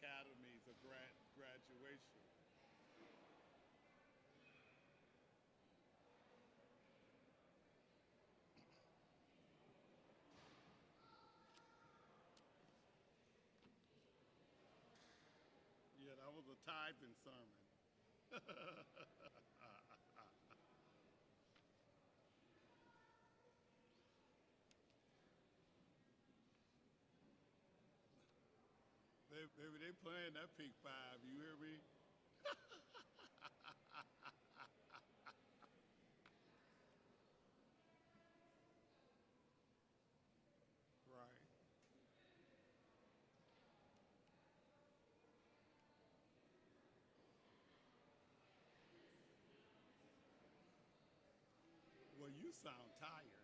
academies of graduation. Yeah, that was a tithing sermon. They playing that Peak Five. You hear me? Right. Well, you sound tired.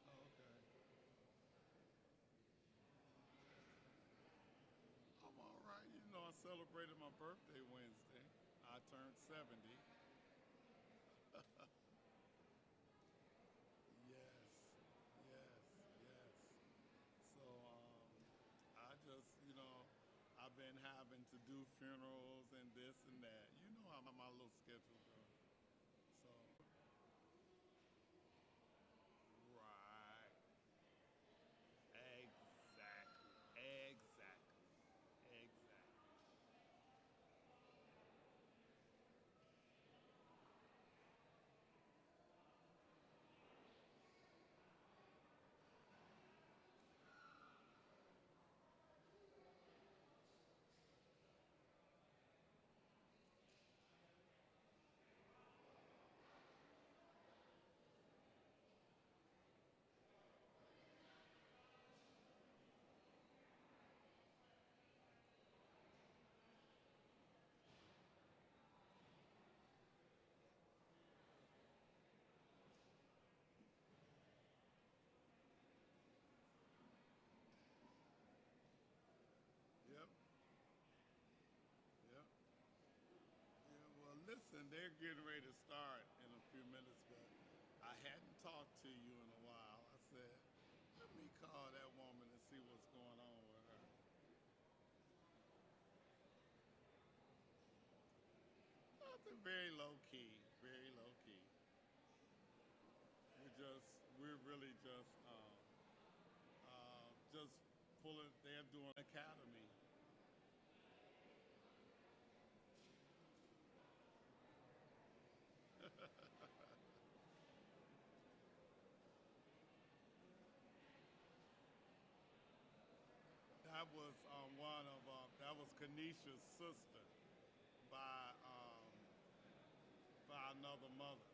Oh, okay. I'm all right. You know, I celebrated my birthday Wednesday. I turned 70. Yes, yes, yes. So I just, I've been having to do funerals and this and that. You know how my little schedule goes. So, right. Exactly. Exactly. Exactly. Yep. Yep. Yeah, well, listen, they're getting ready to start in a few minutes, but I hadn't talked to you in a while. I said, let me call that woman and see what's going on with her. Nothing, very low key, very low key. We're really just pulling. They're doing academy. That was that was Kanisha's sister by by another mother.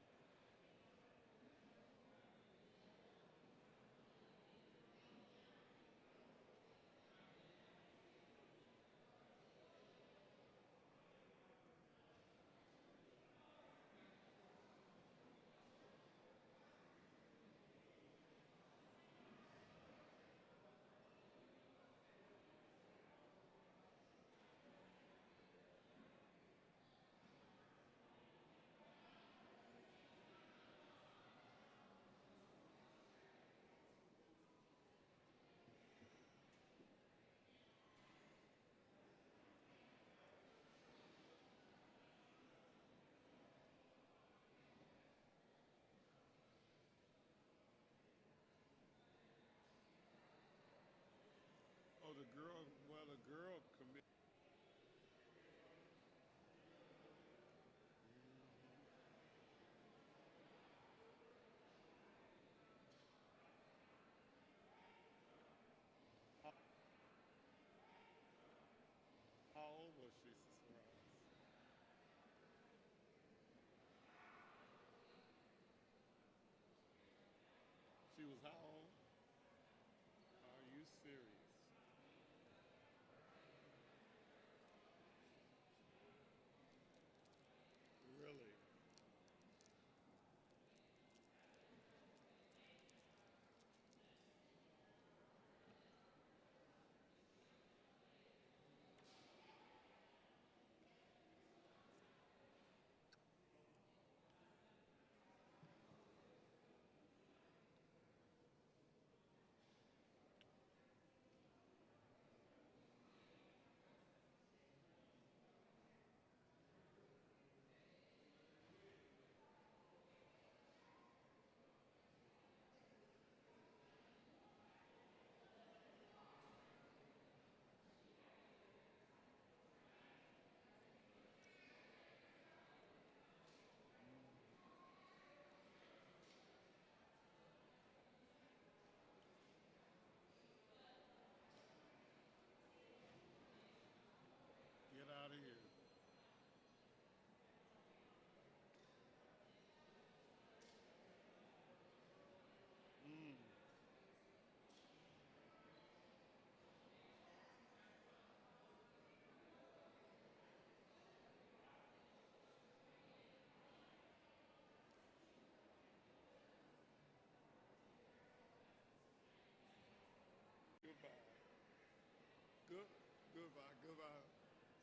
Goodbye. Goodbye.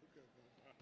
Okay, goodbye.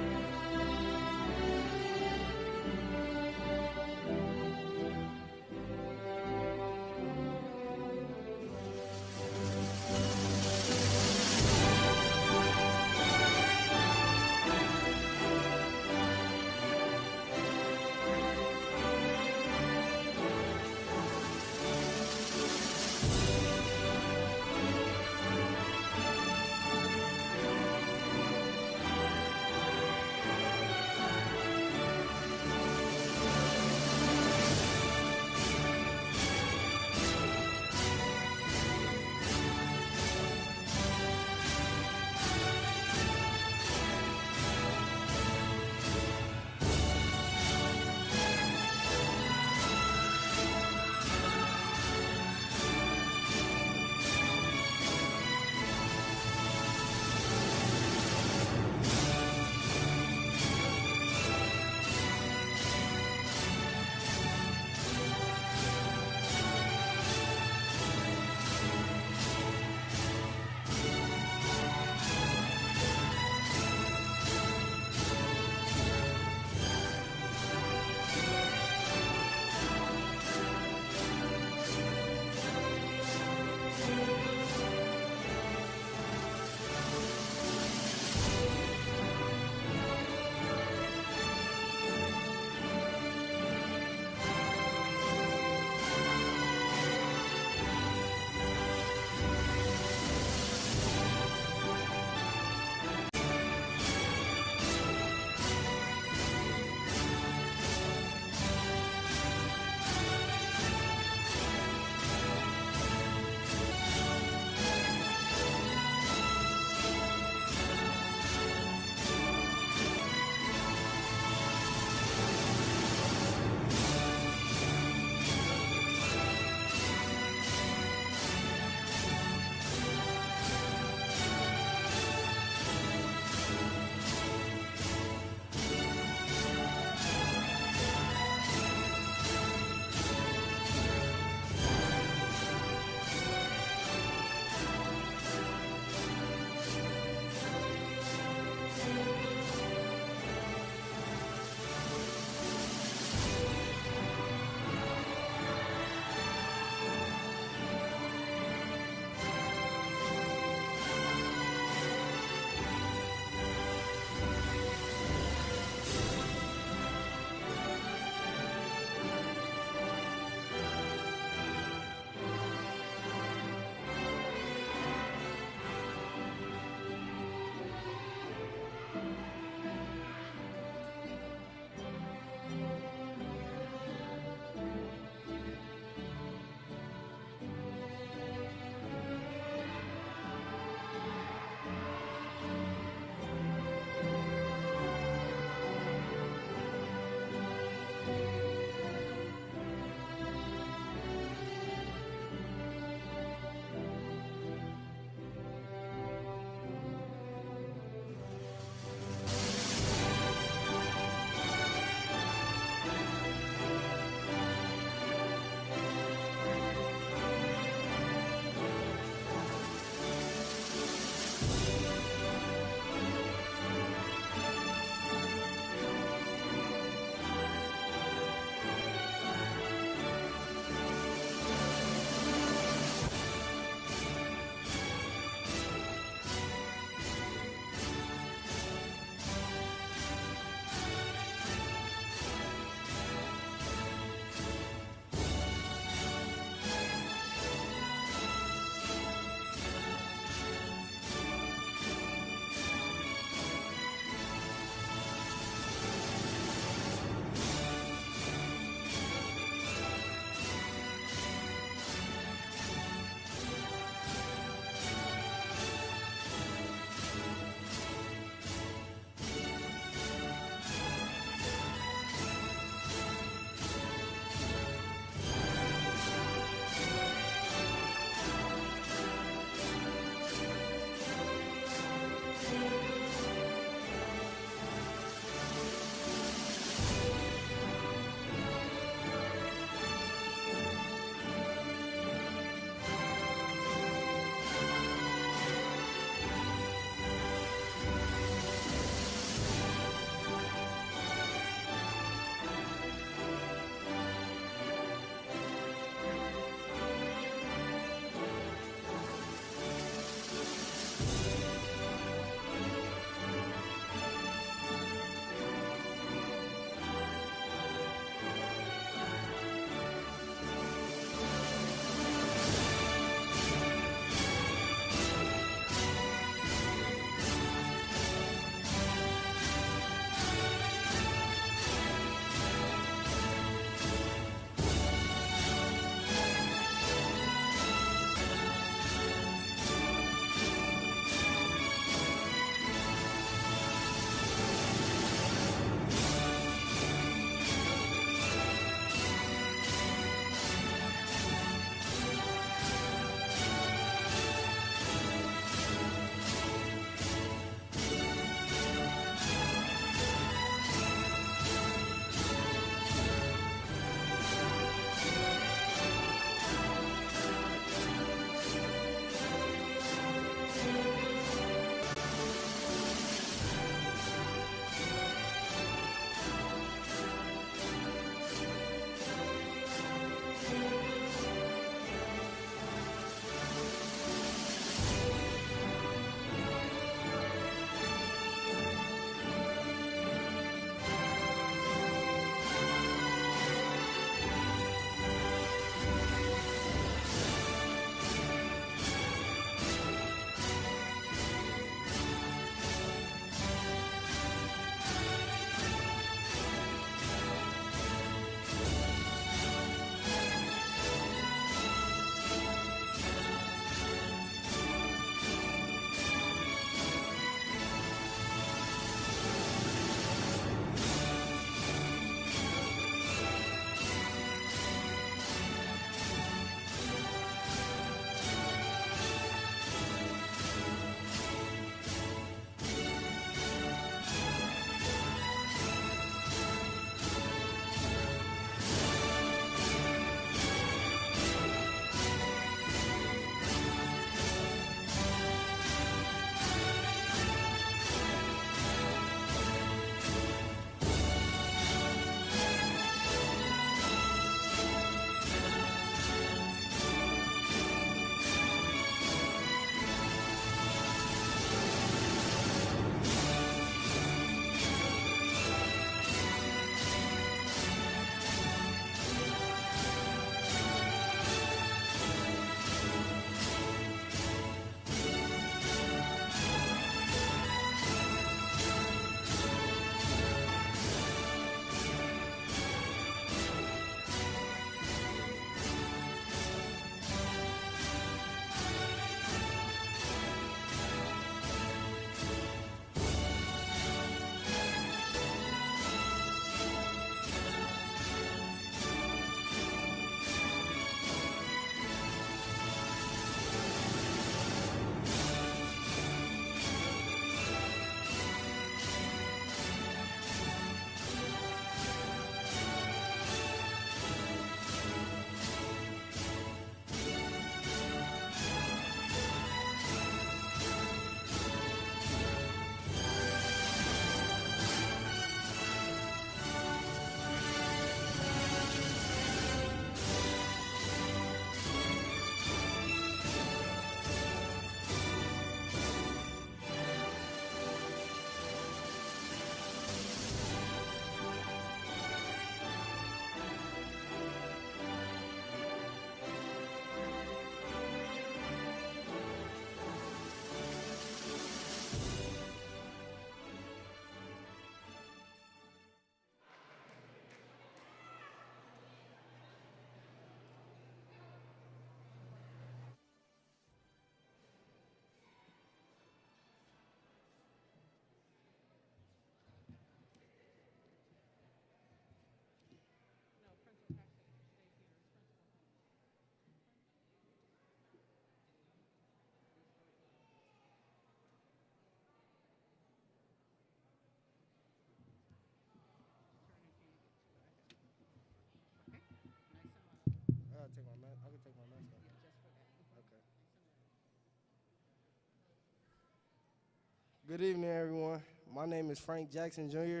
Good evening, everyone. My name is Frank Jackson Jr.,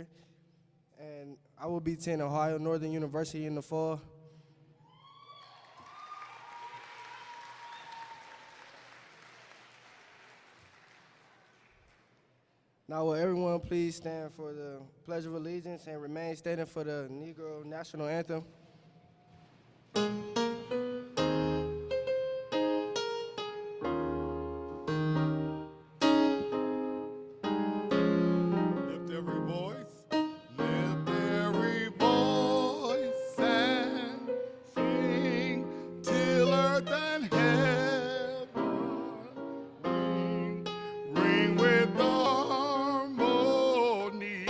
and I will be attending Ohio Northern University in the fall. Now, will everyone please stand for the Pledge of Allegiance and remain standing for the Negro National Anthem? Lift every voice. Lift every voice and sing till earth and heaven ring with the harmonies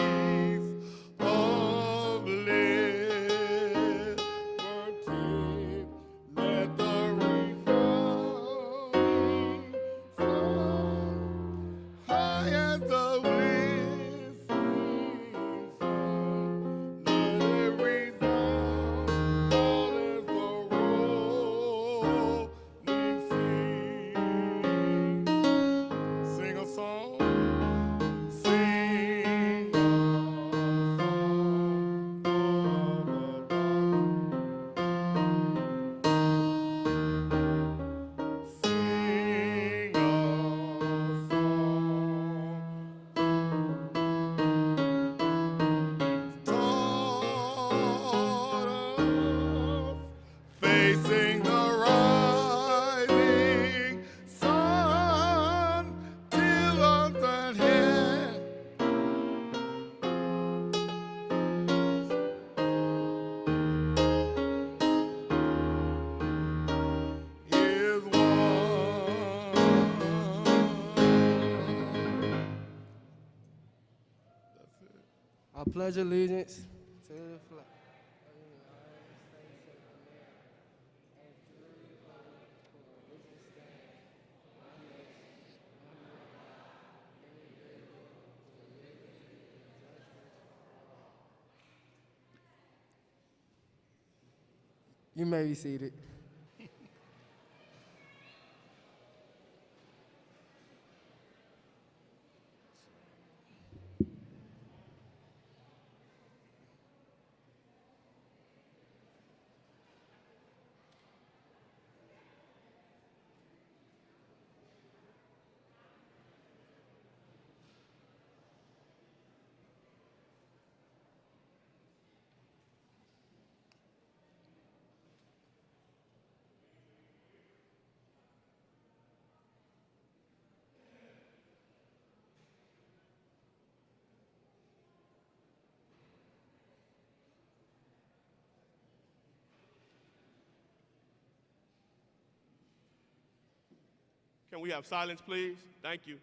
of liberty. Let the resounding sound high as the whistling sun, let it resound all as the rolling sea. Sing a song, sing a sing a taught us, facing the rising sun till earth and heaven is one. That's it. I pledge allegiance to the flag. You may be seated. Can we have silence, please? Thank you.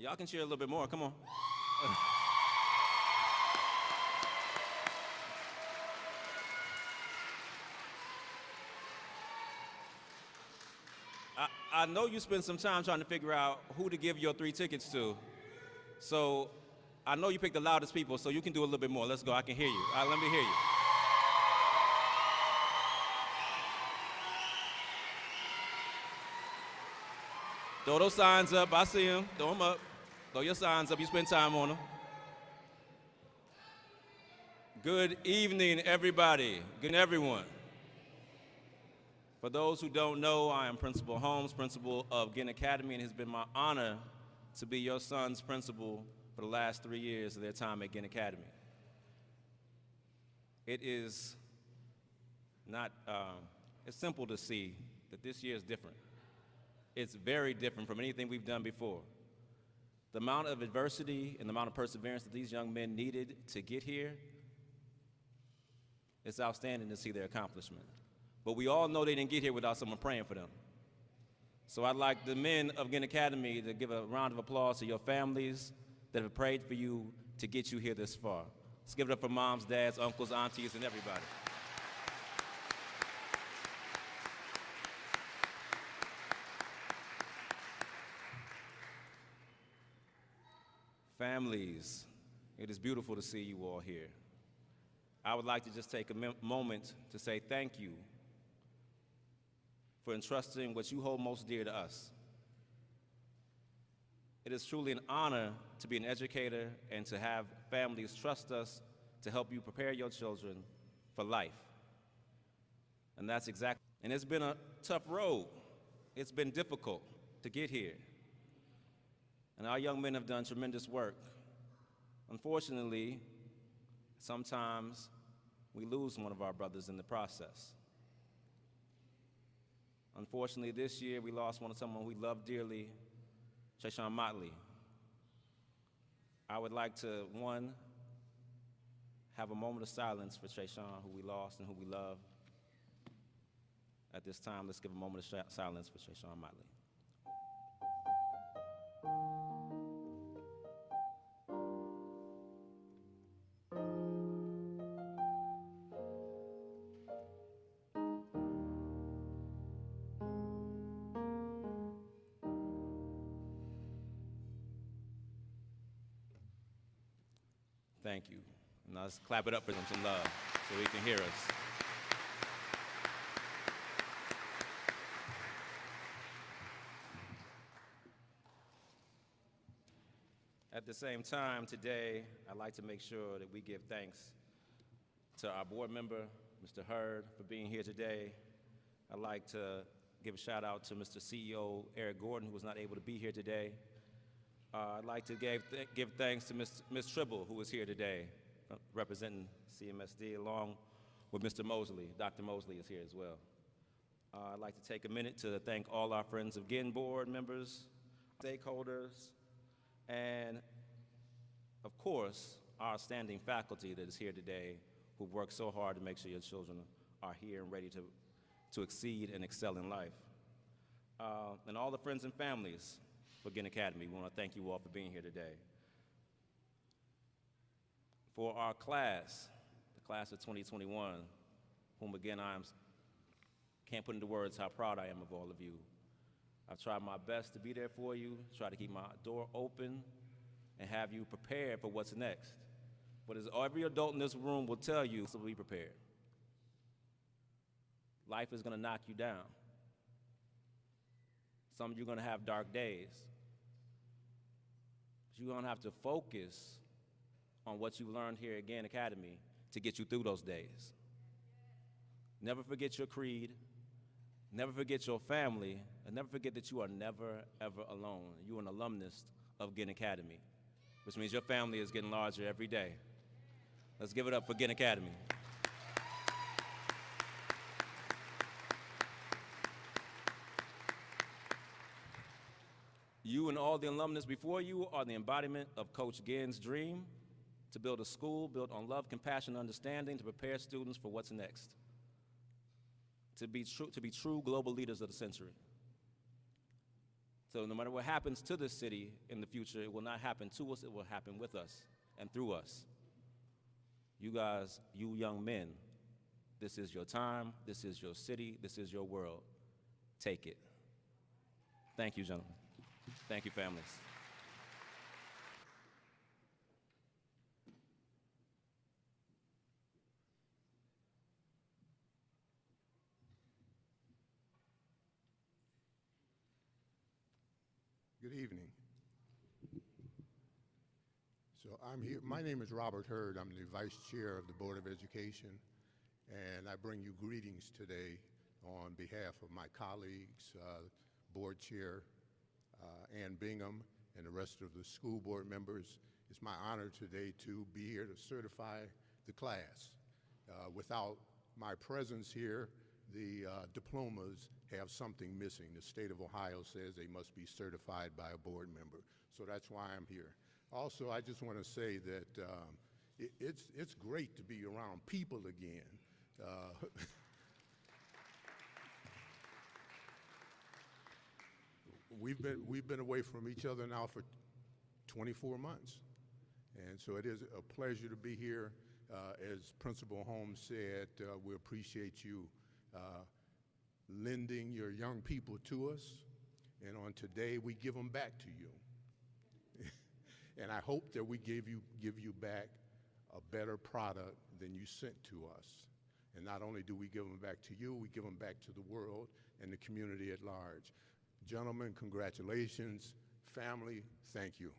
Y'all can cheer a little bit more, come on. I know you spent some time trying to figure out who to give your 3 tickets to. So I know you picked the loudest people, so you can do a little bit more. Let's go, I can hear you. All right, let me hear you. Throw those signs up, I see them, throw them up. Throw your signs up, you spend time on them. Good evening, everybody. Good evening, everyone. For those who don't know, I am Principal Holmes, principal of Ginn Academy, and it has been my honor to be your son's principal for the last 3 years of their time at Ginn Academy. It is not, it's simple to see that this year is different. It's very different from anything we've done before. The amount of adversity and the amount of perseverance that these young men needed to get here, it's outstanding to see their accomplishment. But we all know they didn't get here without someone praying for them. So I'd like the men of Ginn Academy to give a round of applause to your families that have prayed for you to get you here this far. Let's give it up for moms, dads, uncles, aunties, and everybody. Families, it is beautiful to see you all here. I would like to just take a moment to say thank you for entrusting what you hold most dear to us. It is truly an honor to be an educator and to have families trust us to help you prepare your children for life. And that's exactly, and it's been a tough road. It's been difficult to get here. And our young men have done tremendous work. Unfortunately, sometimes we lose one of our brothers in the process. Unfortunately, this year we lost someone we love dearly, Trayshawn Motley. I would like to, one, have a moment of silence for Trayshawn, who we lost and who we love. At this time, let's give a moment of silence for Trayshawn Motley. Thank you. Now let's clap it up for them, some love, so he can hear us. At the same time, today, I'd like to make sure that we give thanks to our board member, Mr. Hurd, for being here today. I'd like to give a shout out to Mr. CEO Eric Gordon, who was not able to be here today. I'd like to give thanks to Ms. Tribble, who is here today, representing CMSD, along with Mr. Mosley. Dr. Mosley is here as well. I'd like to take a minute to thank all our friends of Ginn board members, stakeholders, and of course, our standing faculty that is here today, who've worked so hard to make sure your children are here and ready to exceed and excel in life. And all the friends and families for Ginn Academy, we want to thank you all for being here today. For our class, the class of 2021, whom again can't put into words how proud I am of all of you. I've tried my best to be there for you, try to keep my door open, and have you prepared for what's next. But as every adult in this room will tell you, so be prepared. Life is going to knock you down. Some of you are going to have dark days. But you're going to have to focus on what you learned here at Ginn Academy to get you through those days. Never forget your creed. Never forget your family. And never forget that you are never, ever alone. You are an alumnus of Ginn Academy, which means your family is getting larger every day. Let's give it up for Ginn Academy. You and all the alumnus before you are the embodiment of Coach Ginn's dream to build a school built on love, compassion, and understanding to prepare students for what's next, to be true global leaders of the century. So no matter what happens to this city in the future, it will not happen to us, it will happen with us and through us. You guys, you young men, this is your time, this is your city, this is your world. Take it. Thank you, gentlemen. Thank you, families. Good evening. So I'm here. My name is Robert Hurd. I'm the Vice Chair of the Board of Education, and I bring you greetings today on behalf of my colleagues, Board Chair Ann Bingham, and the rest of the school board members. It's my honor today to be here to certify the class. Without my presence here, the diplomas have something missing. The state of Ohio says they must be certified by a board member. So that's why I'm here. Also, I just want to say that it's great to be around people again. We've been away from each other now for 24 months. And so it is a pleasure to be here. As Principal Holmes said, we appreciate you lending your young people to us. And on today, we give them back to you. And I hope that we give you back a better product than you sent to us. And not only do we give them back to you, we give them back to the world and the community at large. Gentlemen, congratulations. Family, thank you.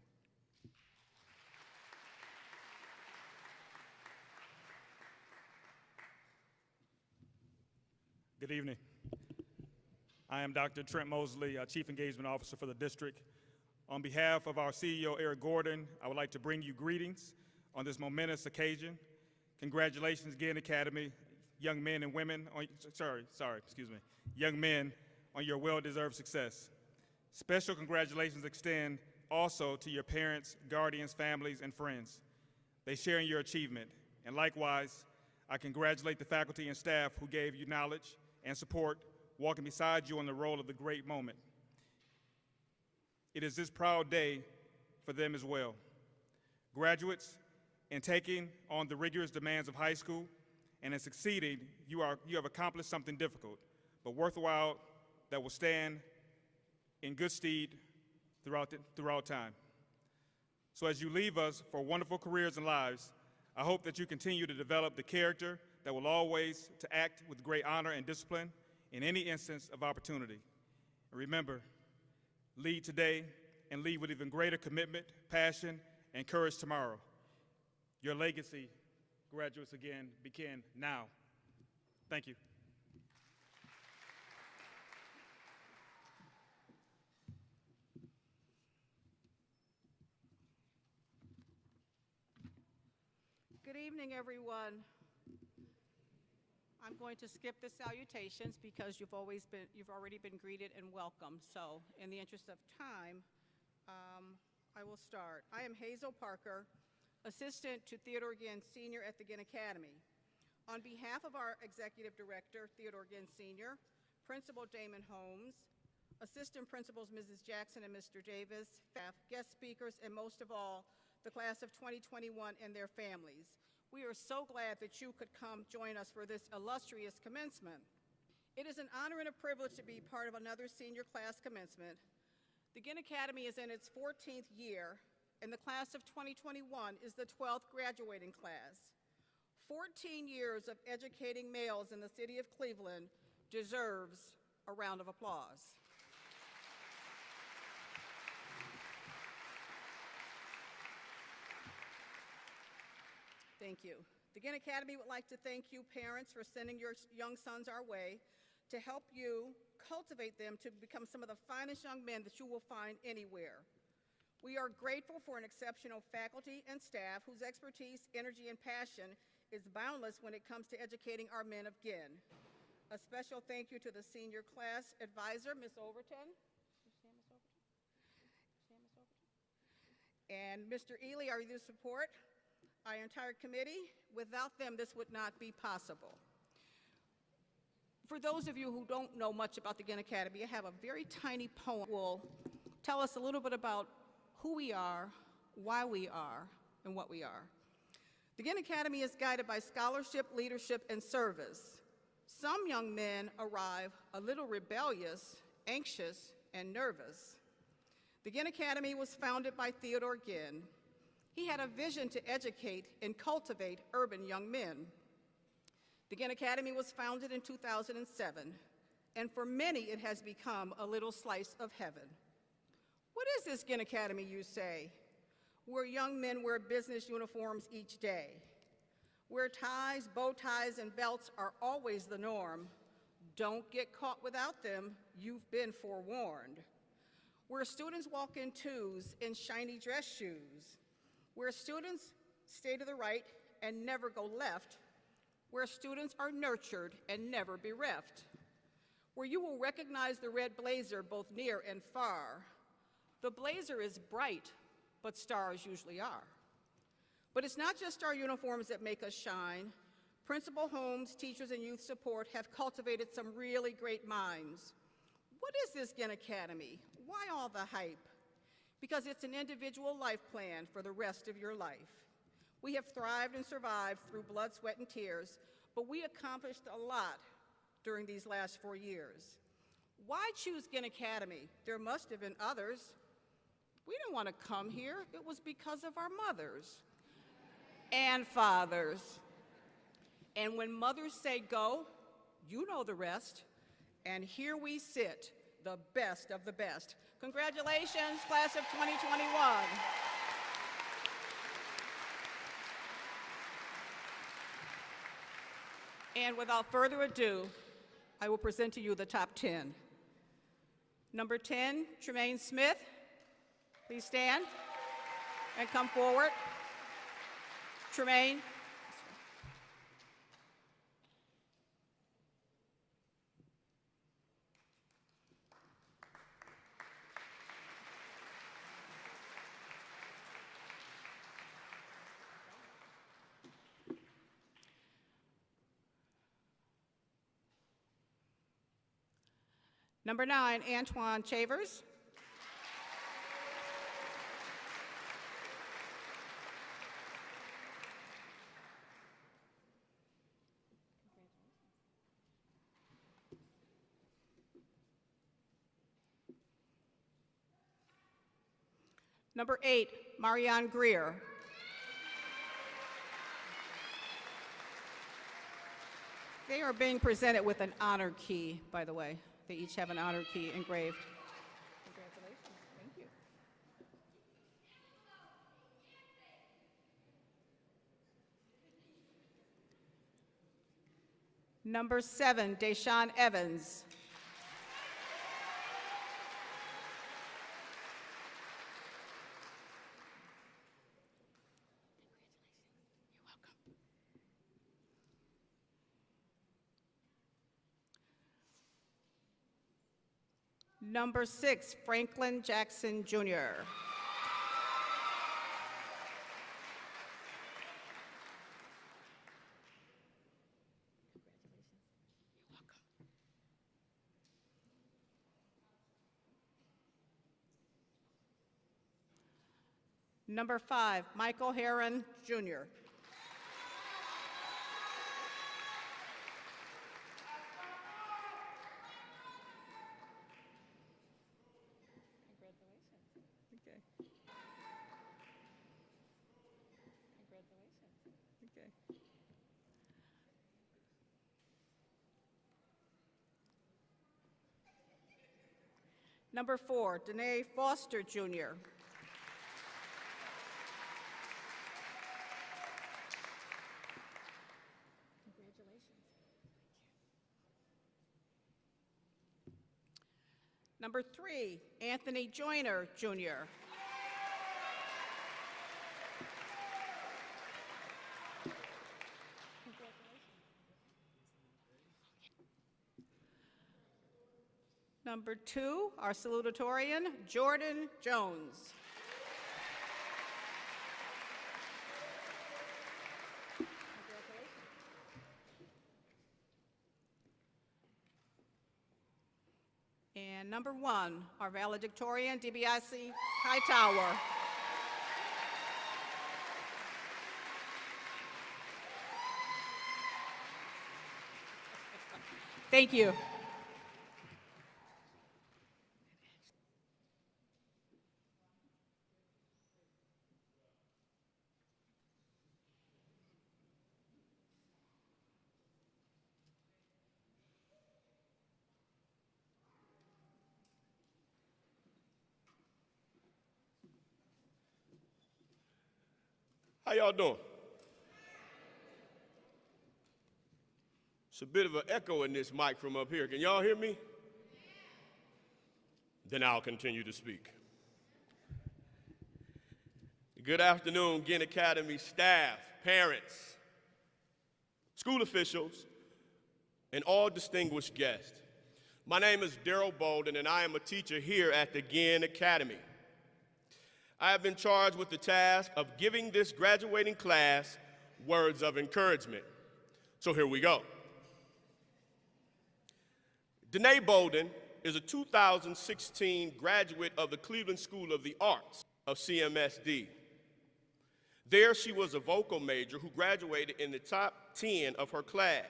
Good evening. I am Dr. Trent Mosley, Chief Engagement Officer for the district. On behalf of our CEO, Eric Gordon, I would like to bring you greetings on this momentous occasion. Congratulations, Ginn Academy, young men and women, young men on your well-deserved success. Special congratulations extend also to your parents, guardians, families, and friends. They share in your achievement. And likewise, I congratulate the faculty and staff who gave you knowledge and support, walking beside you on the road of the great moment. It is this proud day for them as well. Graduates, in taking on the rigorous demands of high school and in succeeding, you have accomplished something difficult, but worthwhile that will stand in good stead throughout time. So as you leave us for wonderful careers and lives, I hope that you continue to develop the character that will always to act with great honor and discipline in any instance of opportunity. And remember, lead today and lead with even greater commitment, passion, and courage tomorrow. Your legacy, graduates, again, begin now. Thank you. Good evening, everyone. I'm going to skip the salutations because you've already been greeted and welcomed. So in the interest of time, I will start. I am Hazel Parker, Assistant to Theodore Ginn Sr. at the Ginn Academy. On behalf of our Executive Director, Theodore Ginn Sr., Principal Damon Holmes, Assistant Principals Mrs. Jackson and Mr. Davis, staff, guest speakers, and most of all, the class of 2021 and their families. We are so glad that you could come join us for this illustrious commencement. It is an honor and a privilege to be part of another senior class commencement. The Ginn Academy is in its 14th year, and the class of 2021 is the 12th graduating class. 14 years of educating males in the city of Cleveland deserves a round of applause. Thank you. The Ginn Academy would like to thank you, parents, for sending your young sons our way to help you cultivate them to become some of the finest young men that you will find anywhere. We are grateful for an exceptional faculty and staff whose expertise, energy, and passion is boundless when it comes to educating our men of Ginn. A special thank you to the senior class advisor, Ms. Overton. And Mr. Ely, our youth support, our entire committee. Without them, this would not be possible. For those of you who don't know much about the Ginn Academy, I have a very tiny poem that will tell us a little bit about who we are, why we are, and what we are. The Ginn Academy is guided by scholarship, leadership, and service. Some young men arrive a little rebellious, anxious, and nervous. The Ginn Academy was founded by Theodore Ginn. He had a vision to educate and cultivate urban young men. The Ginn Academy was founded in 2007, and for many it has become a little slice of heaven. What is this Ginn Academy, you say? Where young men wear business uniforms each day, where ties, bow ties, and belts are always the norm. Don't get caught without them, you've been forewarned. Where students walk in twos in shiny dress shoes, where students stay to the right and never go left, where students are nurtured and never bereft, where you will recognize the red blazer both near and far. The blazer is bright, but stars usually are. But it's not just our uniforms that make us shine. Principal homes, teachers, and youth support have cultivated some really great minds. What is this Ginn Academy? Why all the hype? Because it's an individual life plan for the rest of your life. We have thrived and survived through blood, sweat, and tears, but we accomplished a lot during these last 4 years. Why choose Ginn Academy? There must have been others. We didn't want to come here. It was because of our mothers and fathers. And when mothers say go, you know the rest. And here we sit, the best of the best. Congratulations, class of 2021. And without further ado, I will present to you the top 10. Number 10, Tremaine Smith. Please stand and come forward. Tremaine. Number 9, Antoine Chavers. Number 8, Marianne Greer. They are being presented with an honor key, by the way. They each have an honor key engraved. Congratulations. Thank you. Number 7, Deshaun Evans. Number 6, Franklin Jackson, Jr. Number 5, Michael Heron, Jr. Number 4, Danae Foster, Jr. Number 3, Anthony Joyner, Jr. Number 2, our salutatorian, Jordan Jones. And number 1, our valedictorian, DBIC Hightower. Thank you. How y'all doing? It's a bit of an echo in this mic from up here. Can y'all hear me? Then I'll continue to speak. Good afternoon, Ginn Academy staff, parents, school officials, and all distinguished guests. My name is Daryl Bolden, and I am a teacher here at the Ginn Academy. I have been charged with the task of giving this graduating class words of encouragement. So here we go. Danae Bolden is a 2016 graduate of the Cleveland School of the Arts of CMSD. There she was a vocal major who graduated in the top 10 of her class.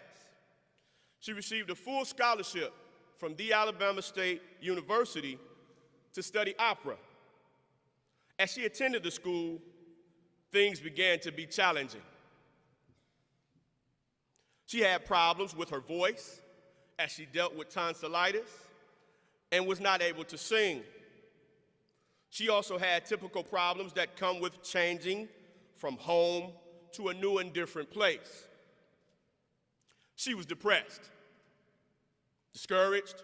She received a full scholarship from the Alabama State University to study opera. As she attended the school, things began to be challenging. She had problems with her voice as she dealt with tonsillitis and was not able to sing. She also had typical problems that come with changing from home to a new and different place. She was depressed, discouraged,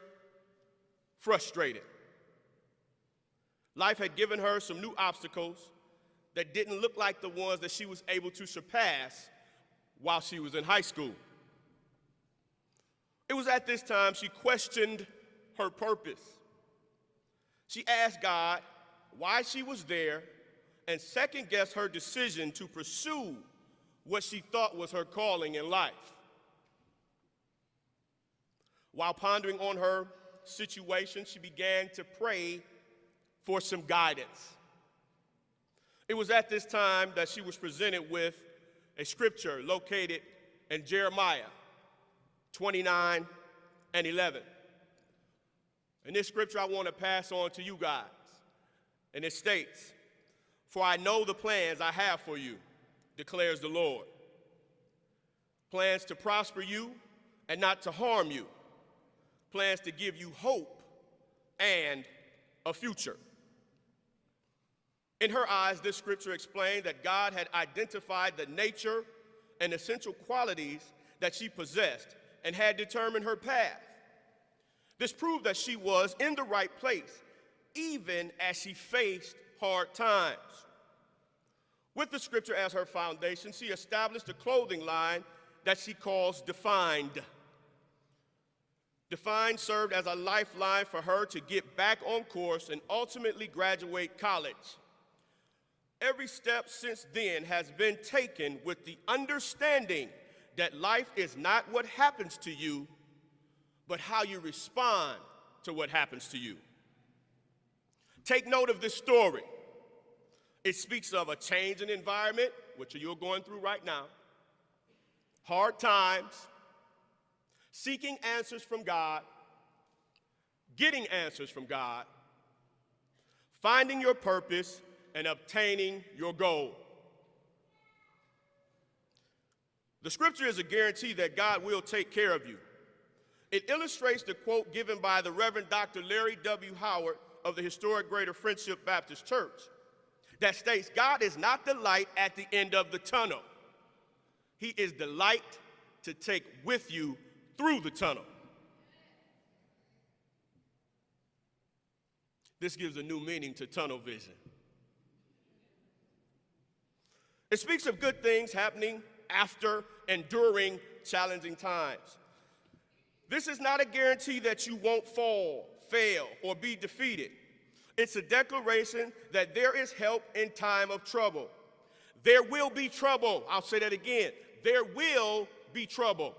frustrated. Life had given her some new obstacles that didn't look like the ones that she was able to surpass while she was in high school. It was at this time she questioned her purpose. She asked God why she was there and second-guessed her decision to pursue what she thought was her calling in life. While pondering on her situation, she began to pray for some guidance. It was at this time that she was presented with a scripture located in Jeremiah 29:11. And this scripture I want to pass on to you guys. And it states, "For I know the plans I have for you, declares the Lord. Plans to prosper you and not to harm you. Plans to give you hope and a future." In her eyes, this scripture explained that God had identified the nature and essential qualities that she possessed and had determined her path. This proved that she was in the right place, even as she faced hard times. With the scripture as her foundation, she established a clothing line that she calls Defined. Defined served as a lifeline for her to get back on course and ultimately graduate college. Every step since then has been taken with the understanding that life is not what happens to you, but how you respond to what happens to you. Take note of this story. It speaks of a change in environment, which you're going through right now, hard times, seeking answers from God, getting answers from God, finding your purpose, and obtaining your goal. The scripture is a guarantee that God will take care of you. It illustrates the quote given by the Reverend Dr. Larry W. Howard of the historic Greater Friendship Baptist Church that states, "God is not the light at the end of the tunnel. He is the light to take with you through the tunnel." This gives a new meaning to tunnel vision. It speaks of good things happening after and during challenging times. This is not a guarantee that you won't fall, fail, or be defeated. It's a declaration that there is help in time of trouble. There will be trouble. I'll say that again. There will be trouble.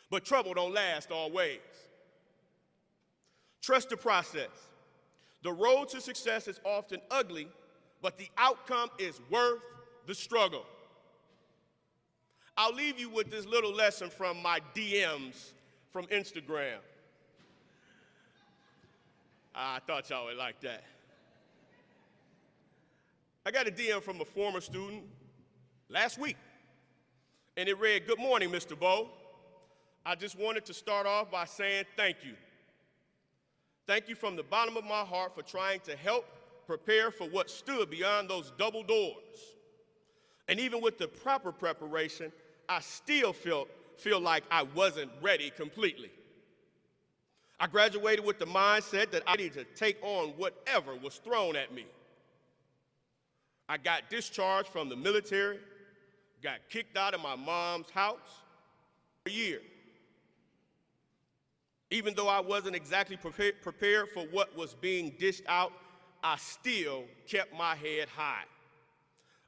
But trouble don't last always. Trust the process. The road to success is often ugly, but the outcome is worth the struggle. I'll leave you with this little lesson from my DMs from Instagram. I thought y'all would like that. I got a DM from a former student last week, and it read, "Good morning, Mr. Bo. I just wanted to start off by saying thank you. Thank you from the bottom of my heart for trying to help prepare for what stood beyond those double doors. And even with the proper preparation, I still feel like I wasn't ready completely. I graduated with the mindset that I needed to take on whatever was thrown at me. I got discharged from the military got kicked out of my mom's house for a year. Even though I wasn't exactly prepared for what was being dished out, I still kept my head high.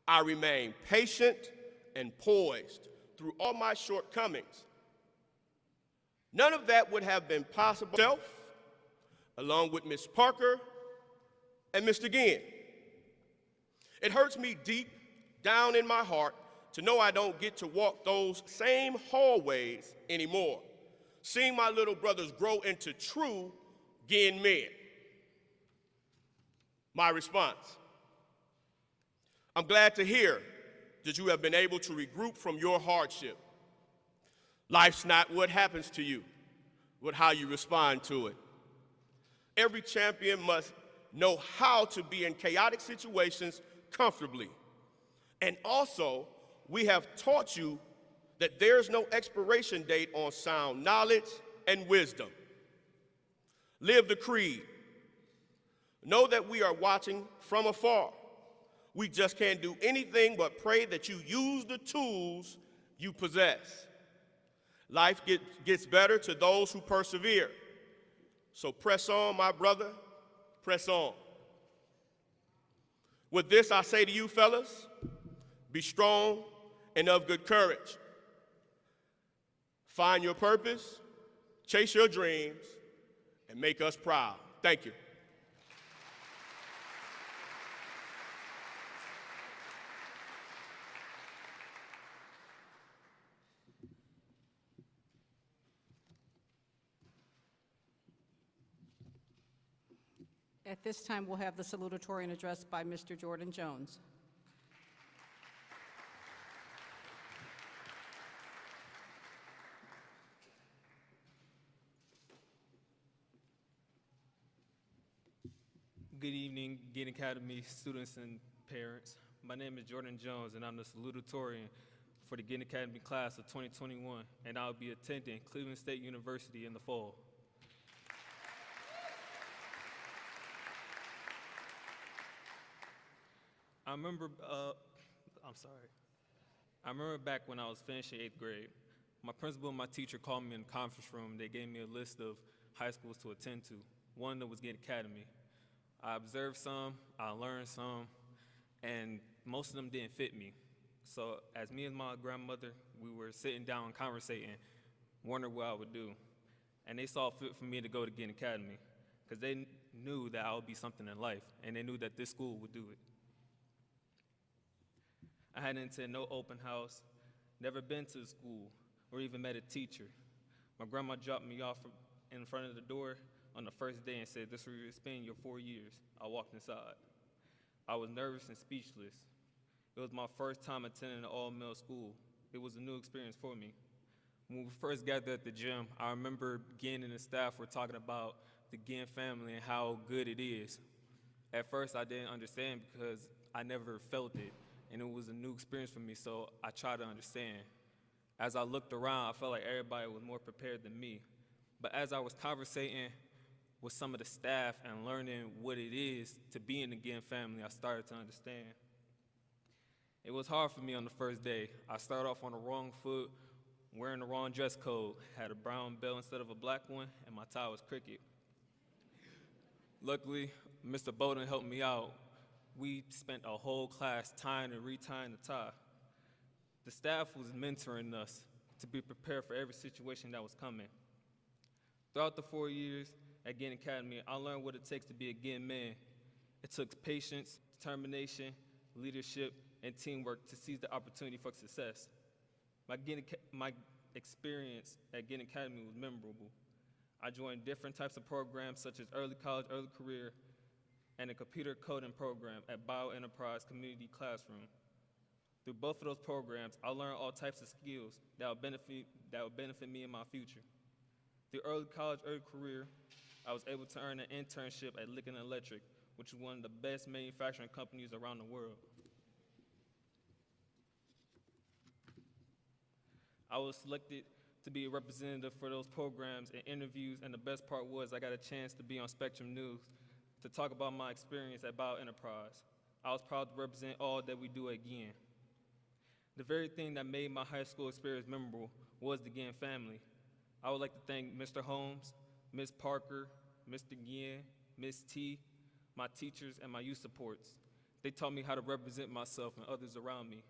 I remained patient and poised through all my shortcomings. None of that would have been possible myself, along with Ms. Parker and Mr. Ginn. It hurts me deep down in my heart to know I don't get to walk those same hallways anymore, seeing my little brothers grow into true Ginn men. My response: I'm glad to hear that you have been able to regroup from your hardship. Life's not what happens to you, but how you respond to it. Every champion must know how to be in chaotic situations comfortably. And also, we have taught you that there's no expiration date on sound knowledge and wisdom. Live the creed. Know that we are watching from afar. We just can't do anything but pray that you use the tools you possess. Life gets better to those who persevere. So press on, my brother, press on. With this, I say to you, fellas, be strong and of good courage. Find your purpose, chase your dreams, and make us proud. Thank you. At this time, we'll have the salutatorian address by Mr. Jordan Jones. Good evening, Ginn Academy students and parents. My name is Jordan Jones, and I'm the salutatorian for the Ginn Academy class of 2021, and I'll be attending Cleveland State University in the fall. I remember back when I was finishing 8th grade, my principal and my teacher called me in the conference room. They gave me a list of high schools to attend to. One that was Ginn Academy. I observed some, I learned some, and most of them didn't fit me. So as me and my grandmother, we were sitting down and conversating, wondering what I would do. And they saw fit for me to go to Ginn Academy, because they knew that I would be something in life, and they knew that this school would do it. I hadn't attended no open house, never been to the school, or even met a teacher. My grandma dropped me off in front of the door on the first day and said, "This is where you spend your 4 years." I walked inside. I was nervous and speechless. It was my first time attending an all-male school. It was a new experience for me. When we first gathered at the gym, I remember Ginn and the staff were talking about the Ginn family and how good it is. At first, I didn't understand because I never felt it, and it was a new experience for me, so I tried to understand. As I looked around, I felt like everybody was more prepared than me. But as I was conversating with some of the staff and learning what it is to be in the Ginn family, I started to understand. It was hard for me on the first day. I started off on the wrong foot, wearing the wrong dress code, had a brown belt instead of a black one, and my tie was crooked. Luckily, Mr. Bowden helped me out. We spent a whole class tying and retying the tie. The staff was mentoring us to be prepared for every situation that was coming. Throughout the 4 years at Ginn Academy, I learned what it takes to be a Ginn man. It took patience, determination, leadership, and teamwork to seize the opportunity for success. My experience at Ginn Academy was memorable. I joined different types of programs such as early college, early career, and a computer coding program at Bioenterprise Community Classroom. Through both of those programs, I learned all types of skills that would benefit me in my future. Through early college, early career, I was able to earn an internship at Lincoln Electric, which is one of the best manufacturing companies around the world. I was selected to be a representative for those programs and interviews, and the best part was I got a chance to be on Spectrum News to talk about my experience at Bioenterprise. I was proud to represent all that we do at Ginn. The very thing that made my high school experience memorable was the Ginn family. I would like to thank Mr. Holmes, Ms. Parker, Mr. Ginn, Ms. T, my teachers, and my youth supports. They taught me how to represent myself and others around me.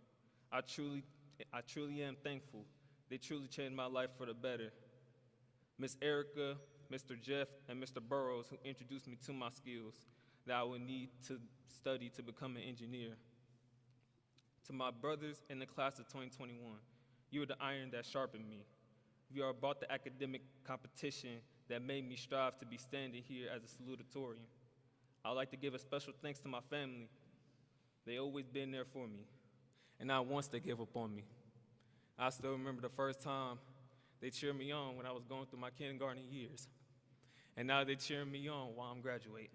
I truly am thankful. They truly changed my life for the better. Ms. Erica, Mr. Jeff, and Mr. Burrows, who introduced me to my skills that I would need to study to become an engineer. To my brothers in the class of 2021, you are the iron that sharpened me. You are about the academic competition that made me strive to be standing here as a salutatorian. I would like to give a special thanks to my family. They always been there for me, and not once they gave up on me. I still remember the first time they cheered me on when I was going through my kindergarten years, and now they cheer me on while I'm graduating.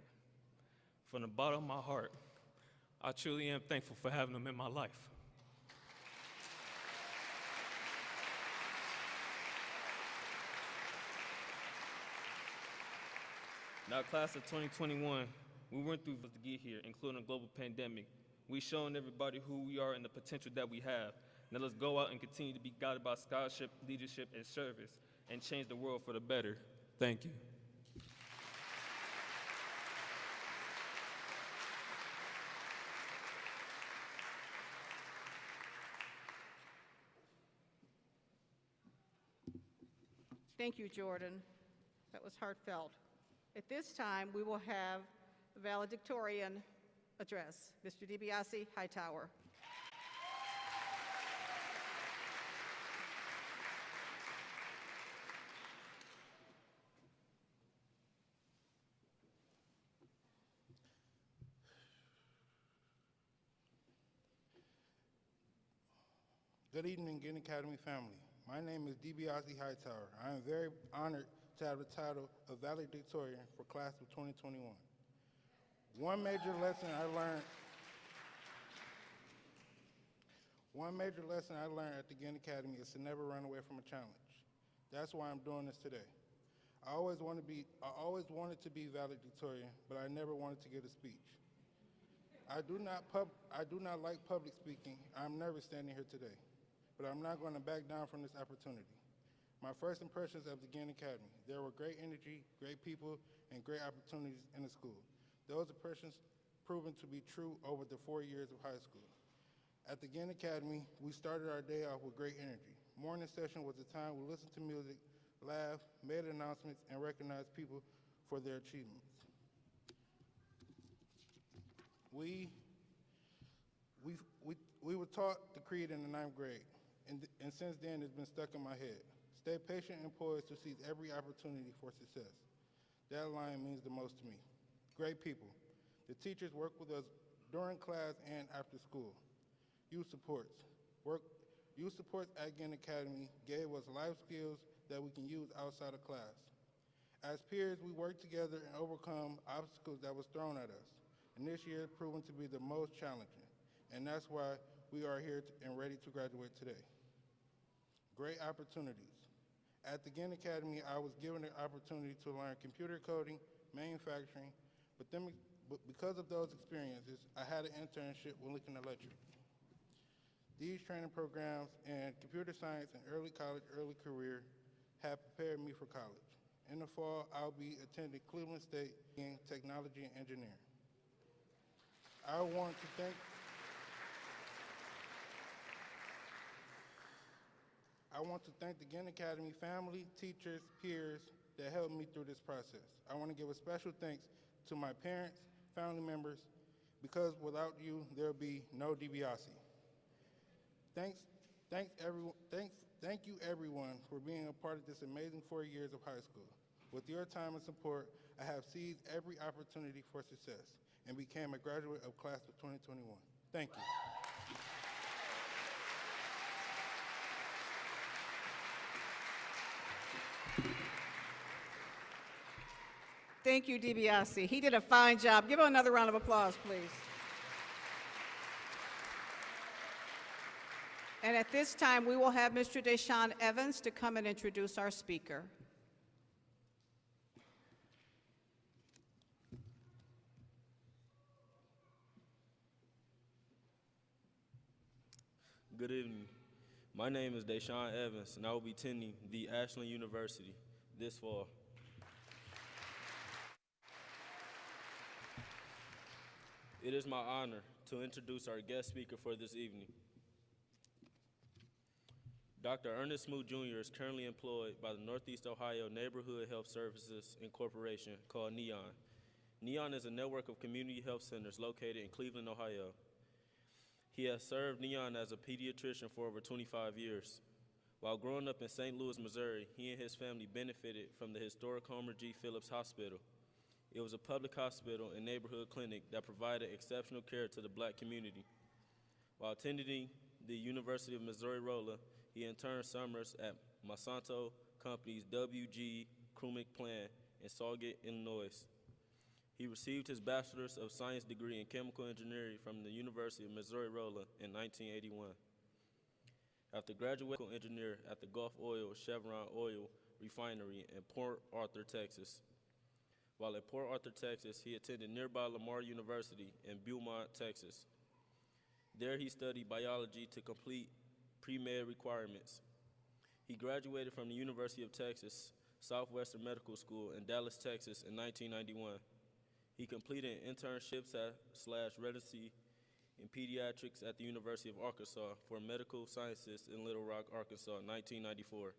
From the bottom of my heart, I truly am thankful for having them in my life. Now, class of 2021, we went through to get here, including a global pandemic. We've shown everybody who we are and the potential that we have. Now let's go out and continue to be guided by scholarship, leadership, and service, and change the world for the better. Thank you. Thank you, Jordan. That was heartfelt. At this time, we will have the valedictorian address, Mr. DiBiase Hightower. Good evening, Ginn Academy family. My name is DiBiase Hightower. I am very honored to have the title of Valedictorian for class of 2021. One major lesson I learned at the Ginn Academy is to never run away from a challenge. That's why I'm doing this today. I always wanted to be valedictorian, but I never wanted to give a speech. I do not like public speaking. I'm nervous standing here today, but I'm not going to back down from this opportunity. My first impressions of the Ginn Academy: there were great energy, great people, and great opportunities in the school. Those impressions proven to be true over the 4 years of high school. At the Ginn Academy, we started our day off with great energy. Morning session was the time we listened to music, laughed, made announcements, and recognized people for their achievements. We were taught the creed in the 9th grade, and since then it's been stuck in my head. Stay patient and poised to seize every opportunity for success. That line means the most to me. Great people. The teachers work with us during class and after school. Youth supports at Ginn Academy gave us life skills that we can use outside of class. As peers, we worked together and overcome obstacles that was thrown at us. And this year has proven to be the most challenging. And that's why we are here and ready to graduate today. Great opportunities. At the Ginn Academy, I was given the opportunity to learn computer coding, manufacturing, but because of those experiences, I had an internship with Lincoln Electric. These training programs in computer science and early college, early career have prepared me for college. In the fall, I'll be attending Cleveland State in technology and engineering. I want to thank the Ginn Academy family, teachers, peers that helped me through this process. I want to give a special thanks to my parents, family members, because without you, there'll be no DiBiase. Thank you everyone for being a part of this amazing 4 years of high school. With your time and support, I have seized every opportunity for success and became a graduate of class of 2021. Thank you. Thank you, DiBiase. He did a fine job. Give him another round of applause, please. And at this time, we will have Mr. Deshaun Evans to come and introduce our speaker. Good evening. My name is Deshaun Evans, and I will be attending the Ashland University this fall. It is my honor to introduce our guest speaker for this evening. Dr. Ernest Smoot Jr. is currently employed by the Northeast Ohio Neighborhood Health Services Incorporation, called NEON. NEON is a network of community health centers located in Cleveland, Ohio. He has served NEON as a pediatrician for over 25 years. While growing up in St. Louis, Missouri, he and his family benefited from the historic Homer G. Phillips Hospital. It was a public hospital and neighborhood clinic that provided exceptional care to the black community. While attending the University of Missouri-Rolla, he interned summers at Monsanto Company's W.G. Krumich plant in Sauget, Illinois. He received his Bachelor's of Science degree in Chemical Engineering from the University of Missouri-Rolla in 1981. After graduating as engineer at the Gulf Oil Chevron Oil Refinery in Port Arthur, Texas. While at Port Arthur, Texas, he attended nearby Lamar University in Beaumont, Texas. There he studied biology to complete pre-med requirements. He graduated from the University of Texas Southwestern Medical School in Dallas, Texas in 1991. He completed an internship / residency in pediatrics at the University of Arkansas for medical sciences in Little Rock, Arkansas in 1994.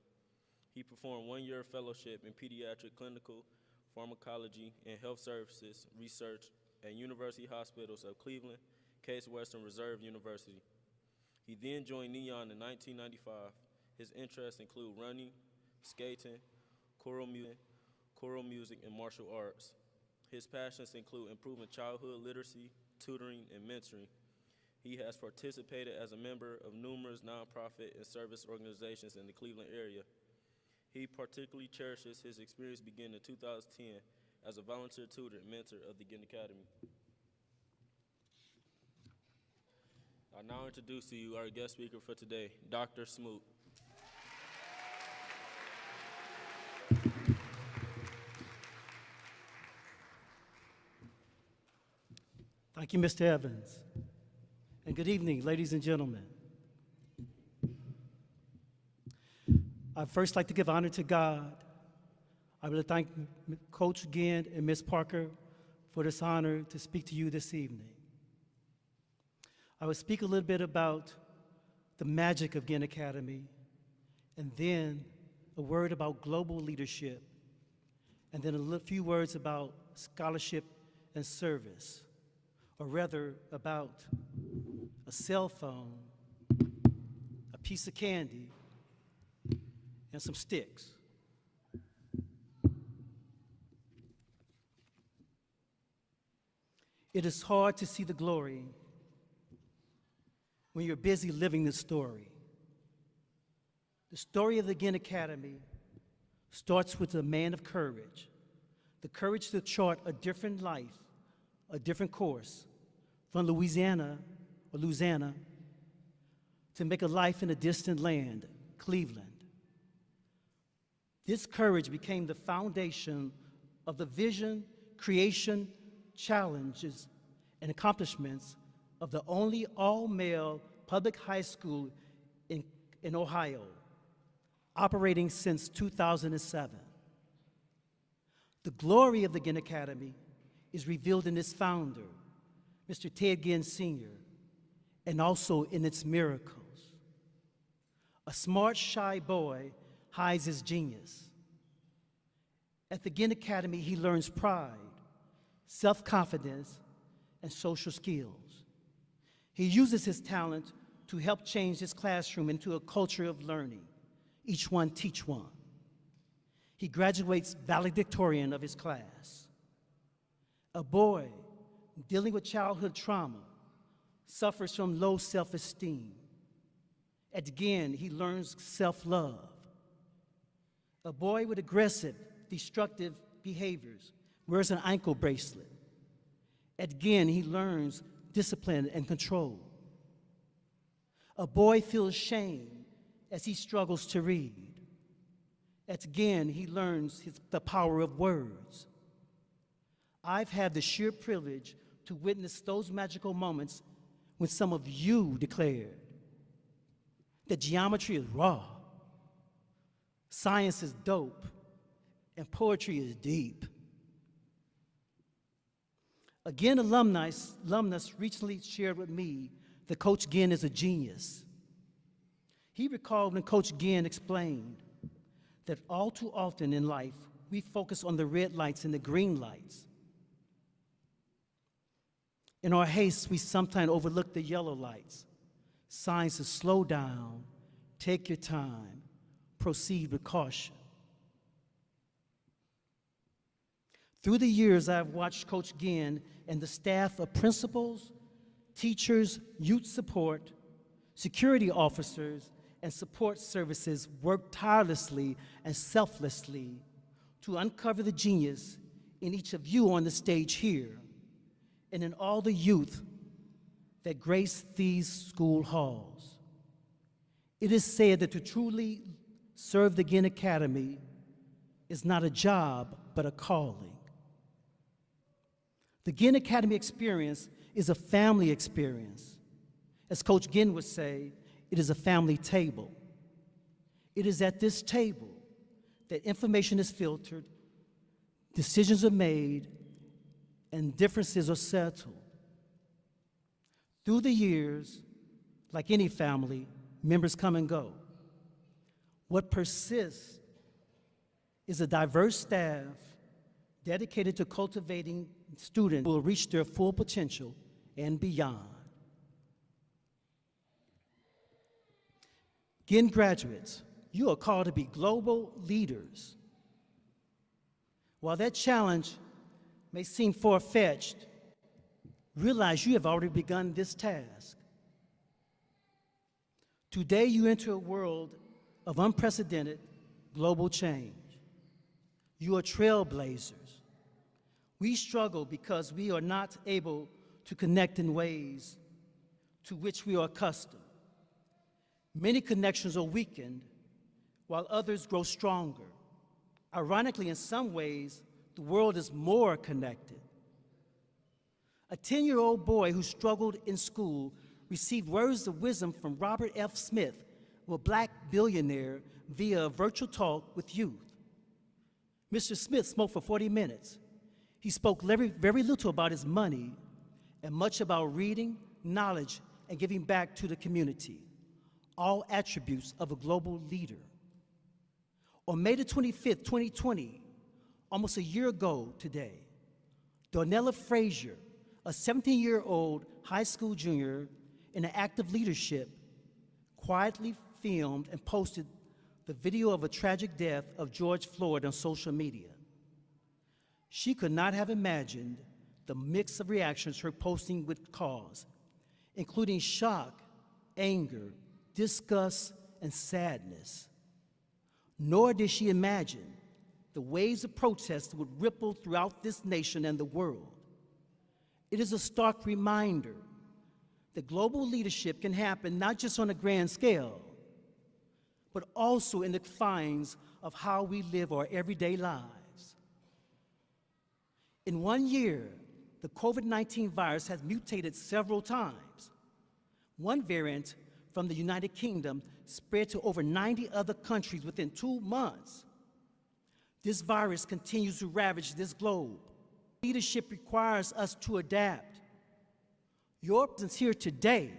He performed 1-year fellowship in pediatric clinical pharmacology and health services research at University Hospitals of Cleveland, Case Western Reserve University. He then joined NEON in 1995. His interests include running, skating, choral music, and martial arts. His passions include improving childhood literacy, tutoring, and mentoring. He has participated as a member of numerous nonprofit and service organizations in the Cleveland area. He particularly cherishes his experience beginning in 2010 as a volunteer tutor and mentor of the Ginn Academy. I now introduce to you our guest speaker for today, Dr. Smoot. Thank you, Mr. Evans. And good evening, ladies and gentlemen. I'd first like to give honor to God. I would thank Coach Ginn and Ms. Parker for this honor to speak to you this evening. I will speak a little bit about the magic of Ginn Academy, and then a word about global leadership, and then a few words about scholarship and service, or rather about a cell phone, a piece of candy, and some sticks. It is hard to see the glory when you're busy living the story. The story of the Ginn Academy starts with a man of courage, the courage to chart a different life, a different course, from Louisiana to make a life in a distant land, Cleveland. This courage became the foundation of the vision, creation, challenges, and accomplishments of the only all-male public high school in Ohio, operating since 2007. The glory of the Ginn Academy is revealed in its founder, Mr. Ted Ginn Sr., and also in its miracles. A smart, shy boy hides his genius. At the Ginn Academy, he learns pride, self-confidence, and social skills. He uses his talent to help change his classroom into a culture of learning. Each one teach one. He graduates valedictorian of his class. A boy dealing with childhood trauma suffers from low self-esteem. At Ginn, he learns self-love. A boy with aggressive, destructive behaviors wears an ankle bracelet. At Ginn, he learns discipline and control. A boy feels shame as he struggles to read. At Ginn, he learns the power of words. I've had the sheer privilege to witness those magical moments when some of you declared, that geometry is raw, science is dope, and poetry is deep. A Ginn alumnus recently shared with me that Coach Ginn is a genius. He recalled when Coach Ginn explained that all too often in life, we focus on the red lights and the green lights. In our haste, we sometimes overlook the yellow lights. Signs to slow down, take your time, proceed with caution. Through the years, I've watched Coach Ginn and the staff of principals, teachers, youth support, security officers, and support services work tirelessly and selflessly to uncover the genius in each of you on the stage here and in all the youth that grace these school halls. It is said that to truly serve the Ginn Academy is not a job, but a calling. The Ginn Academy experience is a family experience. As Coach Ginn would say, it is a family table. It is at this table that information is filtered, decisions are made, and differences are settled. Through the years, like any family, members come and go. What persists is a diverse staff dedicated to cultivating students who will reach their full potential and beyond. Ginn graduates, you are called to be global leaders. While that challenge may seem far-fetched, realize you have already begun this task. Today, you enter a world of unprecedented global change. You are trailblazers. We struggle because we are not able to connect in ways to which we are accustomed. Many connections are weakened, while others grow stronger. Ironically, in some ways, the world is more connected. A 10-year-old boy who struggled in school received words of wisdom from Robert F. Smith, a black billionaire, via a virtual talk with youth. Mr. Smith spoke for 40 minutes. He spoke very little about his money and much about reading, knowledge, and giving back to the community, all attributes of a global leader. On May the 25th, 2020, almost a year ago today, Darnella Frazier, a 17-year-old high school junior in an active leadership, quietly filmed and posted the video of a tragic death of George Floyd on social media. She could not have imagined the mix of reactions her posting would cause, including shock, anger, disgust, and sadness. Nor did she imagine the waves of protest would ripple throughout this nation and the world. It is a stark reminder that global leadership can happen not just on a grand scale, but also in the confines of how we live our everyday lives. In 1 year, the COVID-19 virus has mutated several times. One variant from the United Kingdom spread to over 90 other countries within 2 months. This virus continues to ravage this globe. Leadership requires us to adapt. Your presence here today,